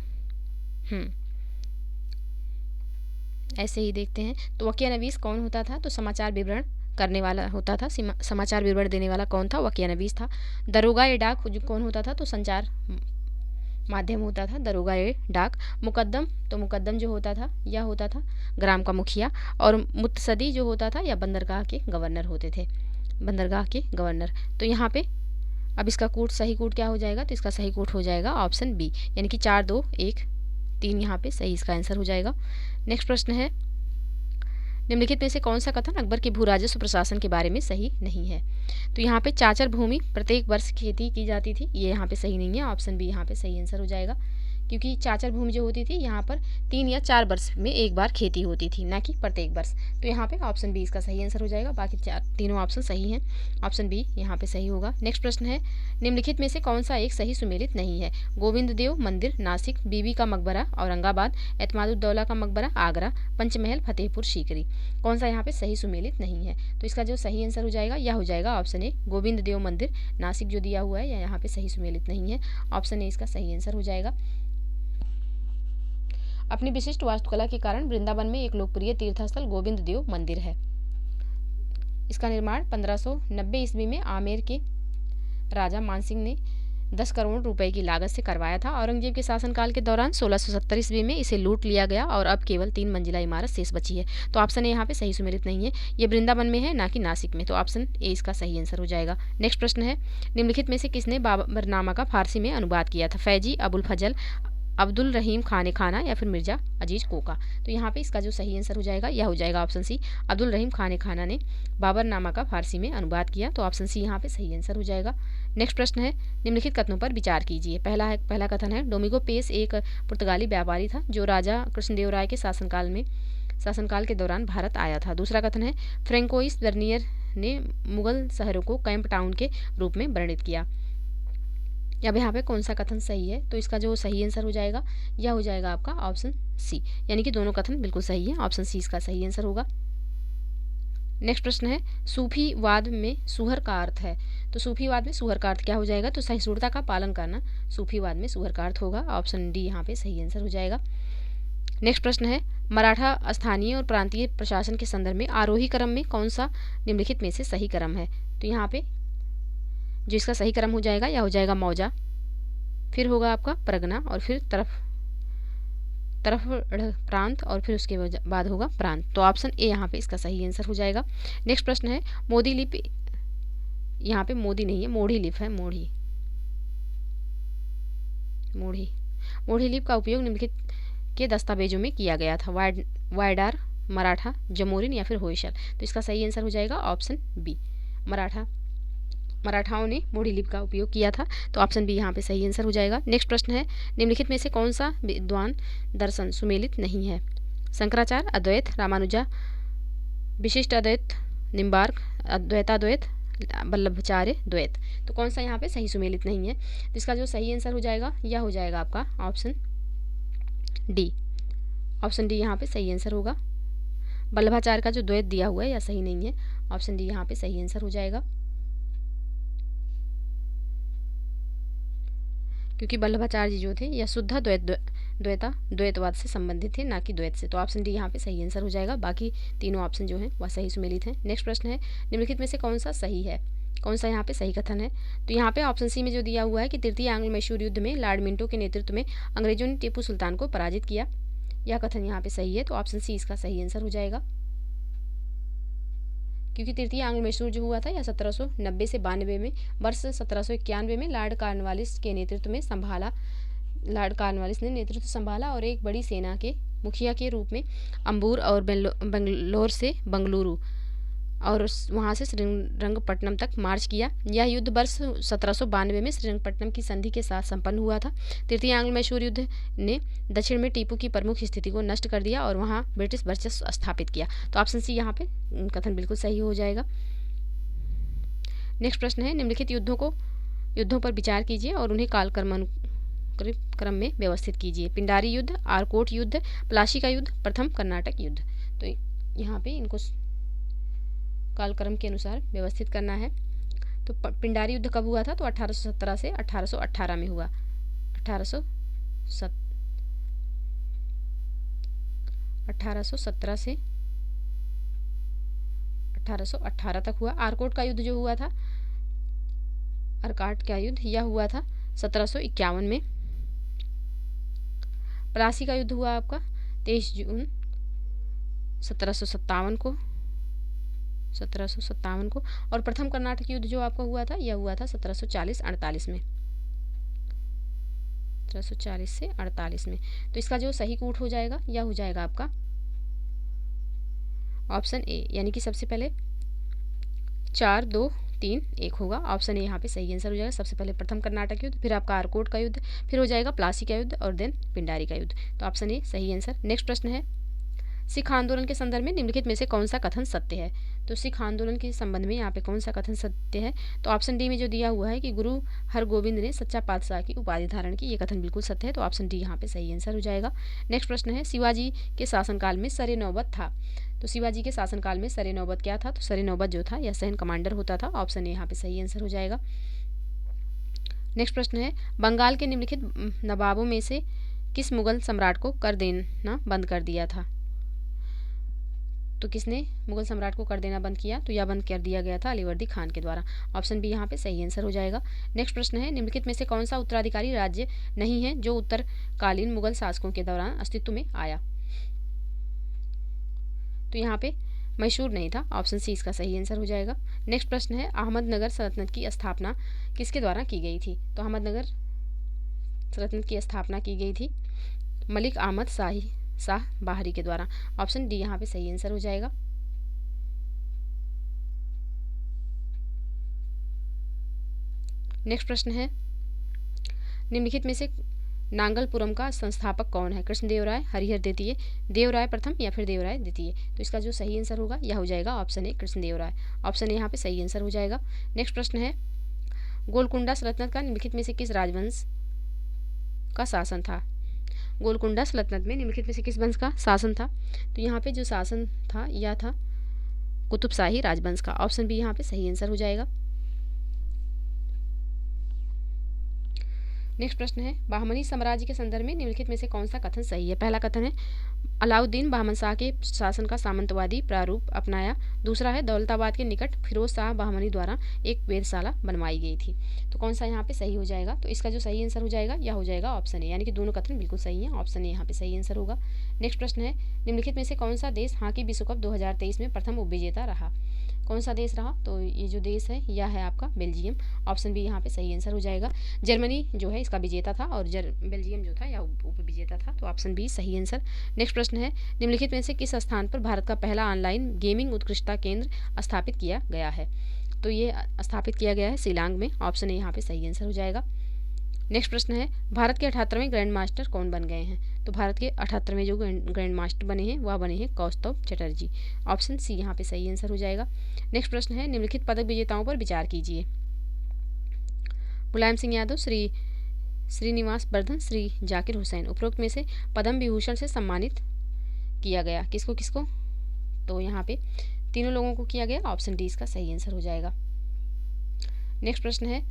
ऐसे ही देखते हैं। तो वकिया नवीस कौन होता था? तो समाचार विवरण करने वाला होता था, समाचार विवरण देने वाला कौन था? वकिया नवीस था। दरोगा ए डाक कौन होता था? तो संचार माध्यम होता था दरोगा ए डाक। मुकद्दम जो होता था यह होता था ग्राम का मुखिया। और मुत्सदी जो होता था या बंदरगाह के गवर्नर होते थे, बंदरगाह के गवर्नर। तो यहाँ पे अब इसका कोड सही कोड क्या हो जाएगा? तो इसका सही कोड हो जाएगा ऑप्शन बी, यानी कि 4 2 1 3 यहाँ पे सही इसका आंसर हो जाएगा। नेक्स्ट प्रश्न है, निम्नलिखित में से कौन सा कथन अकबर के भू राजस्व प्रशासन के बारे में सही नहीं है? तो यहाँ पे चाचर भूमि प्रत्येक वर्ष खेती की जाती थी, ये यहाँ पे सही नहीं है। ऑप्शन बी यहाँ पे सही आंसर हो जाएगा, क्योंकि चाचर भूमि जो होती थी यहाँ पर 3 या 4 वर्ष में एक बार खेती होती थी, ना कि प्रत्येक वर्ष। तो यहाँ पे ऑप्शन बी इसका सही आंसर हो जाएगा। बाकी तीनों ऑप्शन सही हैं, ऑप्शन बी यहाँ पे सही होगा। नेक्स्ट प्रश्न है, निम्नलिखित में से कौन सा एक सही सुमेलित नहीं है? गोविंद देव मंदिर नासिक, बीबी का मकबरा औरंगाबाद, एतमादुद्दौला का मकबरा आगरा, पंचमहल फतेहपुर सीकरी। कौन सा यहाँ पे सही सुमेलित नहीं है? तो इसका जो सही आंसर हो जाएगा यह हो जाएगा ऑप्शन ए, गोविंद देव मंदिर नासिक जो दिया हुआ है यह यहाँ पे सही सुमेलित नहीं है। ऑप्शन ए इसका सही आंसर हो जाएगा। अपनी विशिष्ट वास्तुकला के कारण वृंदावन में एक लोकप्रिय तीर्थस्थल गोविंद देव मंदिर है। इसका निर्माण 1590 ईस्वी में आमेर के राजा मानसिंह ने 10 करोड़ रुपए की लागत से करवाया था। औरंगजेब के शासनकाल के दौरान 1670 ईस्वी में इसे लूट लिया गया और अब केवल 3 मंजिला इमारत शेष बची है। तो ऑप्शन ए यहाँ पे सही सुमेलित नहीं है। ये वृंदावन में है, ना कि नासिक में। तो ऑप्शन ए इसका सही आंसर हो जाएगा। नेक्स्ट प्रश्न है, निम्नलिखित में से किसने बाबरनामा का फारसी में अनुवाद किया था? फैजी, अबुल फजल, अब्दुल रहीम खान खाना या फिर मिर्जा अजीज कोका? तो यहाँ पे इसका जो सही आंसर हो जाएगा यह हो जाएगा ऑप्शन सी, अब्दुल रहीम खान खाना ने बाबरनामा का फारसी में अनुवाद किया। तो ऑप्शन सी यहाँ पे सही आंसर हो जाएगा। नेक्स्ट प्रश्न है, निम्नलिखित कथनों पर विचार कीजिए। पहला कथन है, डोमिंगो पेस एक पुर्तगाली व्यापारी था जो राजा कृष्णदेवराय के शासनकाल के दौरान भारत आया था। दूसरा कथन है, फ्रेंकोइस बर्नियर ने मुगल शहरों को कैंप टाउन के रूप में वर्णित किया। अब यहाँ पे कौन सा कथन सही है? तो इसका जो सही आंसर हो जाएगा यह हो जाएगा आपका ऑप्शन सी, यानी कि दोनों कथन बिल्कुल सही है। ऑप्शन सी इसका सही आंसर होगा। नेक्स्ट प्रश्न है, सूफीवाद में सूहर का अर्थ है। तो सूफीवाद में सूहर का अर्थ क्या हो जाएगा? तो सहिष्णुता का पालन करना सूफीवाद में सूहर का अर्थ होगा। ऑप्शन डी यहाँ पे सही आंसर हो जाएगा। नेक्स्ट प्रश्न है, मराठा स्थानीय और प्रांतीय प्रशासन के संदर्भ में आरोही क्रम में कौन सा निम्नलिखित में से सही क्रम है? तो यहाँ पे जो इसका सही क्रम हो जाएगा यह हो जाएगा मौजा, फिर होगा आपका परगना और फिर तरफ प्रांत और फिर उसके बाद होगा प्रांत। तो ऑप्शन ए यहाँ पे इसका सही आंसर हो जाएगा। नेक्स्ट प्रश्न है, मोदी लिप, यहाँ पे मोदी नहीं है, मोढ़ी लिप है। मोढ़ी लिप का उपयोग निम्नलिखित के दस्तावेजों में किया गया था? वायडार, मराठा, जमोरिन या फिर होयसल? तो इसका सही आंसर हो जाएगा ऑप्शन बी, मराठाओं ने मोढ़ी लिपि का उपयोग किया था। तो ऑप्शन बी यहाँ पे सही आंसर हो जाएगा। नेक्स्ट प्रश्न है, निम्नलिखित में से कौन सा विद्वान दर्शन सुमेलित नहीं है? शंकराचार्य, अद्वैत, रामानुजा, विशिष्ट अद्वैत, निम्बार्क, अद्वैताद्वैत, वल्लभाचार्य द्वैत? तो कौन सा यहाँ पे सही सुमेलित नहीं है? तो इसका जो सही आंसर हो जाएगा यह हो जाएगा आपका ऑप्शन डी। ऑप्शन डी यहाँ पे सही आंसर होगा। वल्लभाचार्य का जो द्वैत दिया हुआ है यह सही नहीं है। ऑप्शन डी यहाँ पे सही आंसर हो जाएगा, क्योंकि वल्लभाचार्य जी जो थे यह शुद्ध द्वैतवाद से संबंधित थे, ना कि द्वैत से। तो ऑप्शन डी यहाँ पे सही आंसर हो जाएगा। बाकी तीनों ऑप्शन जो हैं वह सही सुमेलित हैं। नेक्स्ट प्रश्न है, निम्नलिखित में से कौन सा सही है? कौन सा यहाँ पे सही कथन है? तो यहाँ पे ऑप्शन सी में जो दिया हुआ है कि तृतीय आंग्ल मैसूर युद्ध में लॉर्ड मिंटो के नेतृत्व में अंग्रेजों ने टीपू सुल्तान को पराजित किया, यह कथन यहाँ पे सही है। तो ऑप्शन सी इसका सही आंसर हो जाएगा, क्योंकि तृतीय आंग्ल मैसूर जो हुआ था यह 1790 से 92 में, वर्ष 1791 में लॉर्ड कॉर्नवालिस के नेतृत्व में लॉर्ड कॉर्नवालिस ने नेतृत्व संभाला और एक बड़ी सेना के मुखिया के रूप में अंबूर और बेंगलोर से बंगलुरु और वहां से श्रीरंगपट्टनम तक मार्च किया। यह युद्ध वर्ष 1792 में श्रीरंगपट्टनम की संधि के साथ संपन्न हुआ था। तृतीय आंग्ल मैसूर युद्ध ने दक्षिण में टीपू की प्रमुख स्थिति को नष्ट कर दिया और वहां ब्रिटिश वर्चस्व स्थापित किया। तो ऑप्शन सी यहाँ पे कथन बिल्कुल सही हो जाएगा। नेक्स्ट प्रश्न है, निम्नलिखित युद्धों पर विचार कीजिए और उन्हें कालक्रम में व्यवस्थित कीजिए। पिंडारी युद्ध, आरकोट युद्ध, प्लासी का युद्ध, प्रथम कर्नाटक युद्ध? तो यहाँ पे इनको कालक्रम के अनुसार व्यवस्थित करना है। तो पिंडारी युद्ध कब हुआ था? तो 1817 से 1818 में हुआ। 1817 से 1818 तक हुआ। आरकोट का युद्ध जो हुआ था, आरकाट का युद्ध यह हुआ था 1751 में। प्लासी का युद्ध हुआ आपका 23 जून 1757 को। और प्रथम कर्नाटक युद्ध जो आपका हुआ था यह हुआ था 1740-48 में, 1740 से 48 में। तो इसका जो सही कूट हो जाएगा यह हो जाएगा आपका ऑप्शन ए, यानी कि सबसे पहले 4, 2, 3, 1 होगा। ऑप्शन ए यहाँ पे सही आंसर हो जाएगा। सबसे पहले प्रथम कर्नाटक युद्ध, फिर आपका आरकोट का युद्ध, फिर हो जाएगा प्लासी का युद्ध और देन पिंडारी का युद्ध। तो ऑप्शन ए सही आंसर। नेक्स्ट प्रश्न है, सिख आंदोलन के संदर्भ में निम्नलिखित में से कौन सा कथन सत्य है? तो सिख आंदोलन के संबंध में यहाँ पे कौन सा कथन सत्य है? तो ऑप्शन डी में जो दिया हुआ है कि गुरु हरगोविंद ने सच्चा पातशाह की उपाधि धारण की, ये कथन बिल्कुल सत्य है। तो ऑप्शन डी यहाँ पे सही आंसर हो जाएगा। नेक्स्ट प्रश्न है, शिवाजी के शासनकाल में सरे नौबत था। तो शिवाजी के शासनकाल में सरे नौबत क्या था? तो सरे नौबत जो था यह सैन्य कमांडर होता था। ऑप्शन ए यहाँ पे सही आंसर हो जाएगा। नेक्स्ट प्रश्न है, बंगाल के निम्नलिखित नवाबों में से किस मुगल सम्राट को कर देना बंद कर दिया था? तो किसने मुगल सम्राट को कर देना बंद किया? तो यह बंद कर दिया गया था अलीवर्दी खान के द्वारा। ऑप्शन बी यहाँ पे सही आंसर हो जाएगा। नेक्स्ट प्रश्न है, निम्नलिखित में से कौन सा उत्तराधिकारी राज्य नहीं है जो उत्तरकालीन मुगल शासकों के दौरान अस्तित्व में आया? तो यहाँ पे मैसूर नहीं था। ऑप्शन सी इसका सही आंसर हो जाएगा। नेक्स्ट प्रश्न है, अहमदनगर सल्तनत की स्थापना किसके द्वारा की गई थी? तो अहमदनगर सल्तनत की स्थापना की गई थी मलिक अहमद शाह बाहरी के द्वारा। ऑप्शन डी यहाँ पे सही आंसर हो जाएगा। नेक्स्ट प्रश्न है, निम्नलिखित में से नांगलपुरम का संस्थापक कौन है? कृष्णदेवराय, हरिहर द्वितीय, देवराय प्रथम या फिर देवराय द्वितीय? तो इसका जो सही आंसर होगा यह हो जाएगा option A Krishnadevaraya. Option A यहाँ पे सही आंसर हो जाएगा। नेक्स्ट प्रश्न है, गोलकुंडा सल्तनत का निम्नलिखित में से किस राजवंश का शासन था? गोलकुंडा सल्तनत में निम्नलिखित में से किस वंश का शासन था? तो यहाँ पे जो शासन था यह था कुतुबशाही राजवंश का। ऑप्शन बी यहाँ पे सही आंसर हो जाएगा। नेक्स्ट प्रश्न है, बहमनी साम्राज्य के संदर्भ में निम्नलिखित में से कौन सा कथन सही है? पहला कथन है, अलाउद्दीन बहमन शाह के शासन का सामंतवादी प्रारूप अपनाया। दूसरा है, दौलताबाद के निकट फिरोज शाह बहमनी द्वारा एक वेधशाला बनवाई गई थी। तो कौन सा यहाँ पे सही हो जाएगा? तो इसका जो सही आंसर हो जाएगा यह हो जाएगा ऑप्शन ए, यानी कि दोनों कथन बिल्कुल सही हैं। ऑप्शन ए यहाँ पे सही आंसर होगा। नेक्स्ट प्रश्न है, निम्नलिखित में से कौन सा देश हॉकी विश्व कप 2023 में प्रथम उपविजेता रहा? कौन सा देश रहा? तो ये जो देश है यह है आपका बेल्जियम। ऑप्शन बी यहाँ पे सही आंसर हो जाएगा। जर्मनी जो है इसका विजेता था और बेल्जियम जो था यह उपविजेता था। तो ऑप्शन बी सही आंसर। नेक्स्ट प्रश्न है, निम्नलिखित में से किस स्थान पर भारत का पहला ऑनलाइन गेमिंग उत्कृष्टता केंद्र स्थापित किया गया है? तो ये स्थापित किया गया है शिलांग में। ऑप्शन ए यहाँ पे सही आंसर हो जाएगा। नेक्स्ट प्रश्न है, भारत के 78वें ग्रैंड मास्टर कौन बन गए हैं? तो भारत के 78वें जो ग्रैंड मास्टर बने हैं वह बने हैं कौस्तुभ चटर्जी। ऑप्शन सी यहाँ पे सही आंसर हो जाएगा। नेक्स्ट प्रश्न है, निम्नलिखित पदक विजेताओं पर विचार कीजिए। मुलायम सिंह यादव, श्रीनिवास वर्धन, श्री जाकिर हुसैन। उपरोक्त में से पद्म विभूषण से सम्मानित किया गया किसको किसको? तो यहाँ पे तीनों लोगों को किया गया। ऑप्शन डी इसका सही आंसर हो जाएगा। नेक्स्ट प्रश्न है,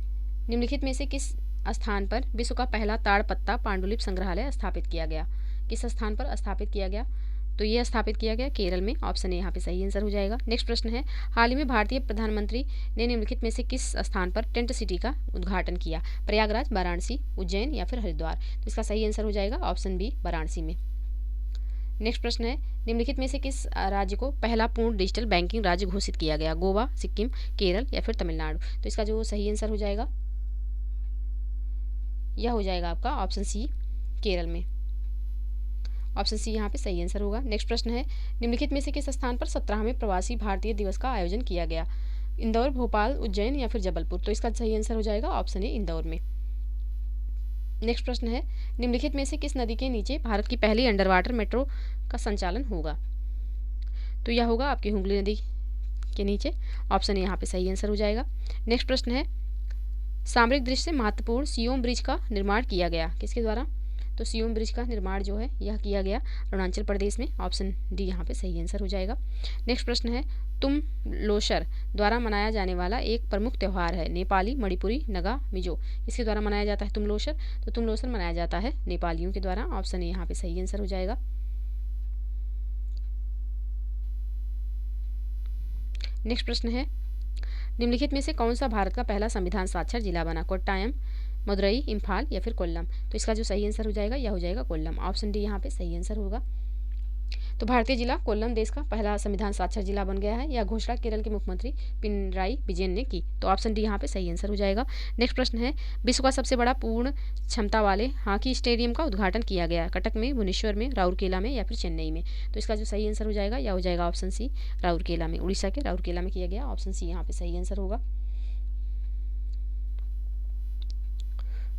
निम्नलिखित में से किस स्थान पर विश्व का पहला ताड़पत्ता पांडुलिप संग्रहालय स्थापित किया गया? किस स्थान पर स्थापित किया गया? तो ये स्थापित किया गया केरल में। ऑप्शन ए यहाँ पे सही आंसर हो जाएगा। नेक्स्ट प्रश्न है, हाल ही में भारतीय प्रधानमंत्री ने निम्नलिखित में से किस स्थान पर टेंट सिटी का उद्घाटन किया? प्रयागराज, वाराणसी, उज्जैन या फिर हरिद्वार? तो इसका सही आंसर हो जाएगा ऑप्शन बी वाराणसी में। नेक्स्ट प्रश्न है, निम्नलिखित में से किस राज्य को पहला पूर्ण डिजिटल बैंकिंग राज्य घोषित किया गया? गोवा, सिक्किम, केरल या फिर तमिलनाडु? तो इसका जो सही आंसर हो जाएगा यह हो जाएगा आपका ऑप्शन सी केरल में। ऑप्शन सी यहाँ पे सही आंसर होगा। नेक्स्ट प्रश्न है, निम्नलिखित में से किस स्थान पर 17वें प्रवासी भारतीय दिवस का आयोजन किया गया? इंदौर, भोपाल, उज्जैन या फिर जबलपुर? तो इसका सही आंसर हो जाएगा ऑप्शन ए इंदौर में। नेक्स्ट प्रश्न है, निम्नलिखित में से किस नदी के नीचे भारत की पहली अंडर वाटर मेट्रो का संचालन होगा? तो यह होगा आपकी हुगली नदी के नीचे। ऑप्शन ए यहाँ पे सही आंसर हो जाएगा। नेक्स्ट प्रश्न है, सामरिक दृष्टि से महत्वपूर्ण सियोम ब्रिज का निर्माण किया गया किसके द्वारा? तो सियोम ब्रिज का निर्माण जो है यह किया गया अरुणाचल प्रदेश में। ऑप्शन डी यहाँ पे सही आंसर हो जाएगा। नेक्स्ट प्रश्न है, तुम लोसर द्वारा मनाया जाने वाला एक प्रमुख त्यौहार है? नेपाली, मणिपुरी, नगा, मिजो? इसके द्वारा मनाया जाता है तुम लोसर। तो तुम लोसर मनाया जाता है नेपालियों के द्वारा। ऑप्शन ए यहाँ पे सही आंसर हो जाएगा। नेक्स्ट प्रश्न है, निम्नलिखित में से कौन सा भारत का पहला संविधान साक्षर जिला बना? कोट्टायम, मदुरई, इम्फाल या फिर कोल्लम? तो इसका जो सही आंसर हो जाएगा यह हो जाएगा कोल्लम। ऑप्शन डी यहाँ पे सही आंसर होगा। तो भारतीय जिला कोल्लम देश का पहला संविधान साक्षर जिला बन गया है। यह घोषणा केरल के मुख्यमंत्री पिनराई विजयन ने की। तो ऑप्शन डी यहाँ पे सही आंसर हो जाएगा। नेक्स्ट प्रश्न है, विश्व का सबसे बड़ा पूर्ण क्षमता वाले हॉकी स्टेडियम का उद्घाटन किया गया? कटक में, भुवनेश्वर में, राउरकेला में या फिर चेन्नई में? तो इसका जो सही आंसर हो जाएगा यह हो जाएगा ऑप्शन सी राउरकेला में। उड़ीसा के राउरकेला में किया गया। ऑप्शन सी यहाँ पे सही आंसर होगा।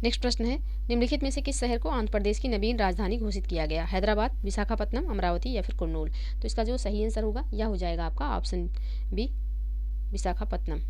नेक्स्ट प्रश्न है, निम्नलिखित में से किस शहर को आंध्र प्रदेश की नवीन राजधानी घोषित किया गया? हैदराबाद, विशाखापत्तनम, अमरावती या फिर कुर्नूल? तो इसका जो सही आंसर होगा यह हो जाएगा आपका ऑप्शन बी विशाखापत्तनम।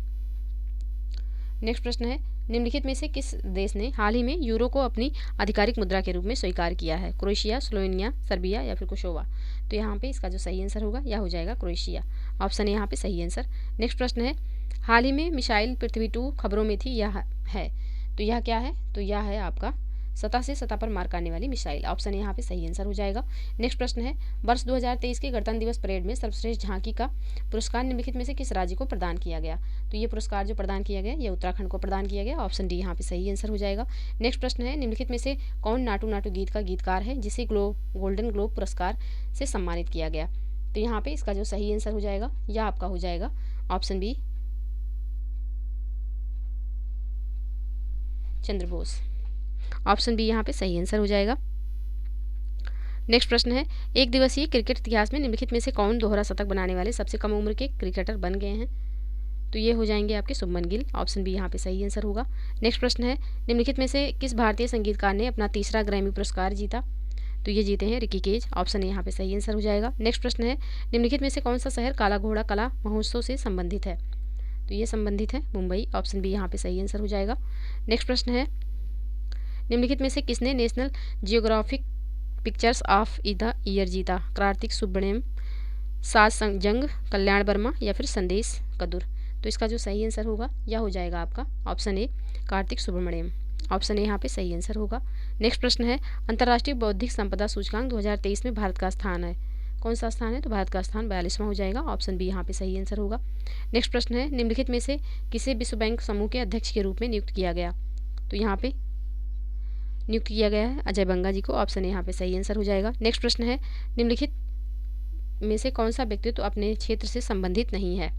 नेक्स्ट प्रश्न है, निम्नलिखित में से किस देश ने हाल ही में यूरो को अपनी आधिकारिक मुद्रा के रूप में स्वीकार किया है? क्रोएशिया, स्लोवेनिया, सर्बिया या फिर कोसोवा? तो यहाँ पे इसका जो सही आंसर होगा यह हो जाएगा क्रोएशिया। ऑप्शन यहाँ पे सही आंसर। नेक्स्ट प्रश्न है, हाल ही में मिसाइल पृथ्वी 2 खबरों में थी, यह है तो यह क्या है? तो यह है आपका सतह से सतह पर मार करने वाली मिसाइल। ऑप्शन यहाँ पे सही आंसर हो जाएगा। नेक्स्ट प्रश्न है, वर्ष 2023 के गणतंत्र दिवस परेड में सर्वश्रेष्ठ झांकी का पुरस्कार निम्नलिखित में से किस राज्य को प्रदान किया गया? तो ये पुरस्कार जो प्रदान किया गया, ये उत्तराखंड को प्रदान किया गया। ऑप्शन डी यहाँ पे सही आंसर हो जाएगा। नेक्स्ट प्रश्न है, निम्नलिखित में से कौन नाटू नाटू गीत का गीतकार है जिसे गोल्डन ग्लोब पुरस्कार से सम्मानित किया गया? तो यहाँ पे इसका जो सही आंसर हो जाएगा, यह आपका हो जाएगा option B, Chandra Bose. Option B यहाँ पे सही आंसर हो जाएगा। नेक्स्ट प्रश्न है, एक दिवसीय क्रिकेट इतिहास में निम्नलिखित में से कौन दोहरा शतक बनाने वाले सबसे कम उम्र के क्रिकेटर बन गए हैं? तो ये हो जाएंगे आपके शुभमन गिल। ऑप्शन बी यहाँ पे सही आंसर होगा। नेक्स्ट प्रश्न है, निम्नलिखित में से किस भारतीय संगीतकार ने अपना तीसरा ग्रैमी पुरस्कार जीता? तो ये जीते हैं रिकी केज। ऑप्शन यहाँ पे सही आंसर हो जाएगा। नेक्स्ट प्रश्न है, निम्नलिखित में से कौन सा शहर काला घोड़ा कला महोत्सव से संबंधित है? तो ये संबंधित है मुंबई। ऑप्शन बी यहाँ पे सही आंसर हो जाएगा। नेक्स्ट प्रश्न है, निम्नलिखित में से किसने national geographic pictures of the year जीता? कार्तिक सुब्रमण्यम, सात जंग, कल्याण वर्मा या फिर संदेश कदुर? तो इसका जो सही आंसर होगा यह हो जाएगा आपका option A, Kartik Subramaniam. Option A यहाँ पे सही आंसर होगा। नेक्स्ट प्रश्न है, अंतर्राष्ट्रीय बौद्धिक संपदा सूचकांक 2023 में भारत का स्थान है, कौन सा स्थान है? तो भारत का स्थान 42वां हो जाएगा। ऑप्शन बी यहाँ पे सही आंसर होगा। नेक्स्ट प्रश्न है, निम्नलिखित में से किसे विश्व बैंक समूह के अध्यक्ष के रूप में नियुक्त किया गया? तो यहाँ पे नियुक्त किया गया है अजय बंगा जी को। ऑप्शन यहाँ पे सही आंसर हो जाएगा। नेक्स्ट प्रश्न है, निम्नलिखित में से कौन सा व्यक्तित्व तो अपने क्षेत्र से संबंधित नहीं है?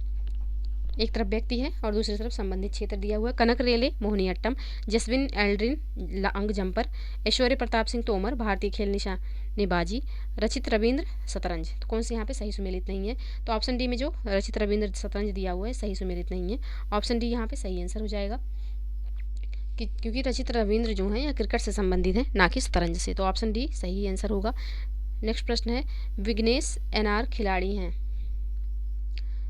एक तरफ व्यक्ति है और दूसरी तरफ संबंधित क्षेत्र दिया हुआ है। कनक रेले मोहिनीअट्टम, जसविन एल्ड्रिन लॉन्ग जंपर, ऐश्वर्य प्रताप सिंह तोमर भारतीय खेल निशानेबाजी, रचित रविंद्र शतरंज। तो कौन से यहाँ पे सही सुमेलित नहीं है? तो ऑप्शन डी में जो रचित रविंद्र शतरंज दिया हुआ है सही सुमेलित नहीं है। ऑप्शन डी यहाँ पे सही आंसर हो जाएगा क्योंकि रचित रविंद्र जो है यह क्रिकेट से संबंधित है, ना कि शतरंज से। तो ऑप्शन डी सही आंसर होगा। नेक्स्ट प्रश्न है, विघ्नेश एनआर खिलाड़ी हैं?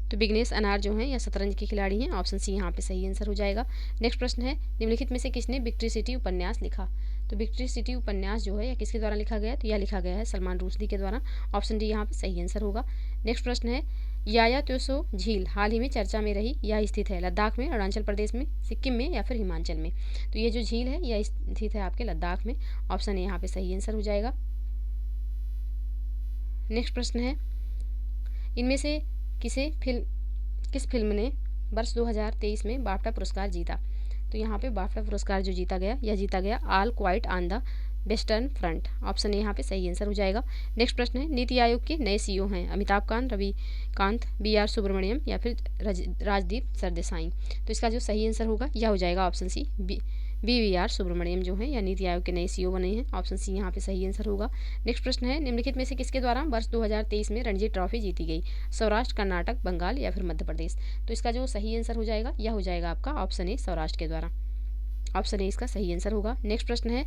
तो विघ्नेश एनआर जो है यह शतरंज के खिलाड़ी हैं। ऑप्शन सी यहाँ पे सही आंसर हो जाएगा। नेक्स्ट प्रश्न है, निम्नलिखित में से किसने विक्ट्री सिटी उपन्यास लिखा? तो विक्ट्री सिटी उपन्यास जो है यह किसके द्वारा लिखा गया है? तो यह लिखा गया है सलमान रुश्दी के द्वारा। ऑप्शन डी यहाँ पे सही आंसर होगा। नेक्स्ट प्रश्न है, याया त्योसो झील हाल ही में चर्चा में रही, यह स्थित है लद्दाख में, अरुणाचल प्रदेश में, सिक्किम में या फिर हिमाचल में? तो ये जो झील है यह स्थित है आपके लद्दाख में। ऑप्शन ए यहाँ पे सही आंसर हो जाएगा। नेक्स्ट प्रश्न है, इनमें से किस फिल्म ने वर्ष 2023 में बाफ्टा पुरस्कार जीता? तो यहाँ पे बाफ्टा पुरस्कार जो जीता गया all quite on the western front. Option A यहाँ पे सही आंसर हो जाएगा। नेक्स्ट प्रश्न है, नीति आयोग के नए सीईओ हैं अमिताभ कांत, रविकांत, BR सुब्रमण्यम या फिर राजदीप सरदेसाई? तो इसका जो सही आंसर होगा यह हो जाएगा ऑप्शन सी, BVR सुब्रमण्यम जो है या नीति आयोग के नए सीईओ बने हैं। ऑप्शन सी यहाँ पे सही आंसर होगा। नेक्स्ट प्रश्न है, निम्नलिखित में से किसके द्वारा वर्ष 2023 में रणजी ट्रॉफी जीती गई? सौराष्ट्र, कर्नाटक, बंगाल या फिर मध्य प्रदेश? तो इसका जो सही आंसर हो जाएगा यह हो जाएगा आपका ऑप्शन ए, सौराष्ट्र के द्वारा। ऑप्शन ए इसका सही आंसर होगा। नेक्स्ट प्रश्न है,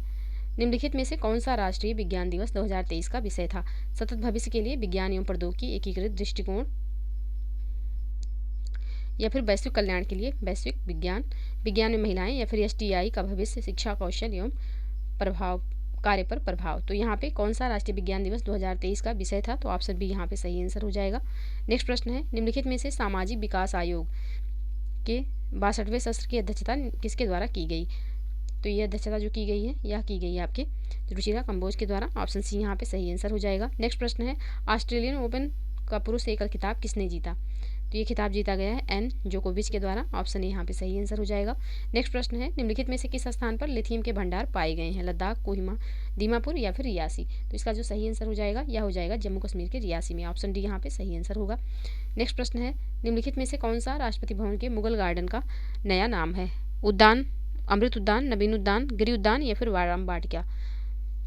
निम्नलिखित में से कौन सा राष्ट्रीय विज्ञान दिवस 2023 का विषय था? सतत भविष्य के लिए विज्ञान एवं प्रौद्योगिकी एकीकृत दृष्टिकोण या फिर वैश्विक कल्याण के लिए वैश्विक विज्ञान में महिलाएं या फिर STI का भविष्य, शिक्षा कौशल एवं कार्य पर प्रभाव? तो यहाँ पे कौन सा राष्ट्रीय विज्ञान दिवस 2023 का विषय था? तो ऑप्शन बी यहाँ पे सही आंसर हो जाएगा। नेक्स्ट प्रश्न है, निम्नलिखित में से सामाजिक विकास आयोग के 62वें सत्र की अध्यक्षता किसके द्वारा की गई? तो ये अध्यक्षता जो की गई है यह की गई है आपके रुचिरा कंबोज के द्वारा। ऑप्शन सी यहाँ पे सही आंसर हो जाएगा। नेक्स्ट प्रश्न है, ऑस्ट्रेलियन ओपन का पुरुष एकल खिताब किसने जीता? तो ये खिताब जीता गया है एन जोकोविच के द्वारा। ऑप्शन ए यहाँ पे सही आंसर हो जाएगा। नेक्स्ट प्रश्न है, निम्नलिखित में से किस स्थान पर लिथियम के भंडार पाए गए हैं? लद्दाख, कोहिमा, दीमापुर या फिर रियासी? तो इसका जो सही आंसर हो जाएगा यह हो जाएगा जम्मू कश्मीर के रियासी में। ऑप्शन डी यहाँ पे सही आंसर होगा। नेक्स्ट प्रश्न है, निम्नलिखित में से कौन सा राष्ट्रपति भवन के मुगल गार्डन का नया नाम है? उद्यान, अमृत उद्यान, नवीन उद्यान, गिरि उद्यान या फिर वाराम वाटिका?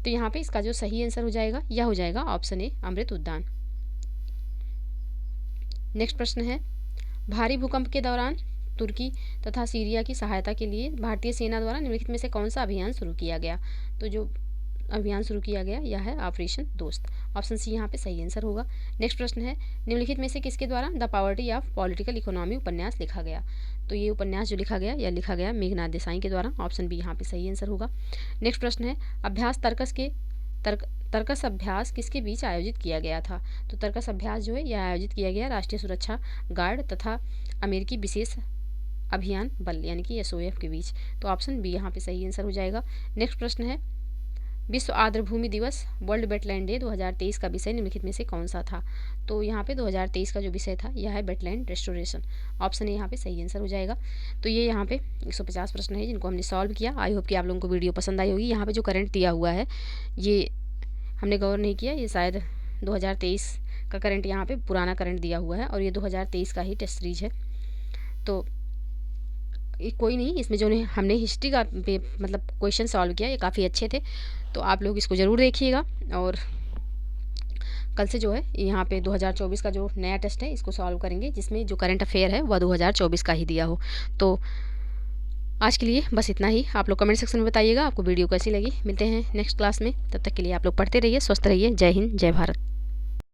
तो यहाँ पे इसका जो सही आंसर हो जाएगा यह हो जाएगा ऑप्शन ए, अमृत उद्यान। नेक्स्ट प्रश्न है, भारी भूकंप के दौरान तुर्की तथा सीरिया की सहायता के लिए भारतीय सेना द्वारा निम्नलिखित में से कौन सा अभियान शुरू किया गया? तो जो अभियान शुरू किया गया यह है ऑपरेशन दोस्त। ऑप्शन सी यहाँ पे सही आंसर होगा। नेक्स्ट प्रश्न है, निम्नलिखित में से किसके द्वारा the poverty of political economy उपन्यास लिखा गया? तो ये उपन्यास जो लिखा गया यह लिखा गया मेघनाथ देसाई के द्वारा। ऑप्शन बी यहाँ पे सही आंसर होगा। नेक्स्ट प्रश्न है, तर्कस अभ्यास किसके बीच आयोजित किया गया था? तो तर्कस अभ्यास जो है यह आयोजित किया गया राष्ट्रीय सुरक्षा गार्ड तथा अमेरिकी विशेष अभियान बल यानी कि SOF के बीच। तो ऑप्शन बी यहाँ पे सही आंसर हो जाएगा। नेक्स्ट प्रश्न है, विश्व आर्द्रभूमि दिवस वर्ल्ड वेटलैंड डे 2023 का विषय निम्नलिखित में से कौन सा था। तो यहाँ पे 2023 का जो विषय था यह है वेटलैंड रेस्टोरेशन। ऑप्शन ए यहाँ पे सही आंसर हो जाएगा। तो ये यहाँ पे 150 प्रश्न है जिनको हमने सॉल्व किया। आई होप कि आप लोगों को वीडियो पसंद आई होगी। यहाँ पे जो करंट दिया हुआ है ये हमने गौर नहीं किया, ये शायद 2023 का करंट यहाँ पे पुराना करंट दिया हुआ है और ये 2023 का ही टेस्ट सीरीज है। तो कोई नहीं, इसमें जो हमने हिस्ट्री का मतलब क्वेश्चन सॉल्व किया ये काफ़ी अच्छे थे। तो आप लोग इसको ज़रूर देखिएगा और कल से जो है यहाँ पे 2024 का जो नया टेस्ट है इसको सॉल्व करेंगे, जिसमें जो करंट अफेयर है वह 2024 का ही दिया हो। तो आज के लिए बस इतना ही। आप लोग कमेंट सेक्शन में बताइएगा आपको वीडियो कैसी लगी। मिलते हैं नेक्स्ट क्लास में, तब तक के लिए आप लोग पढ़ते रहिए, स्वस्थ रहिए। जय हिंद, जय भारत।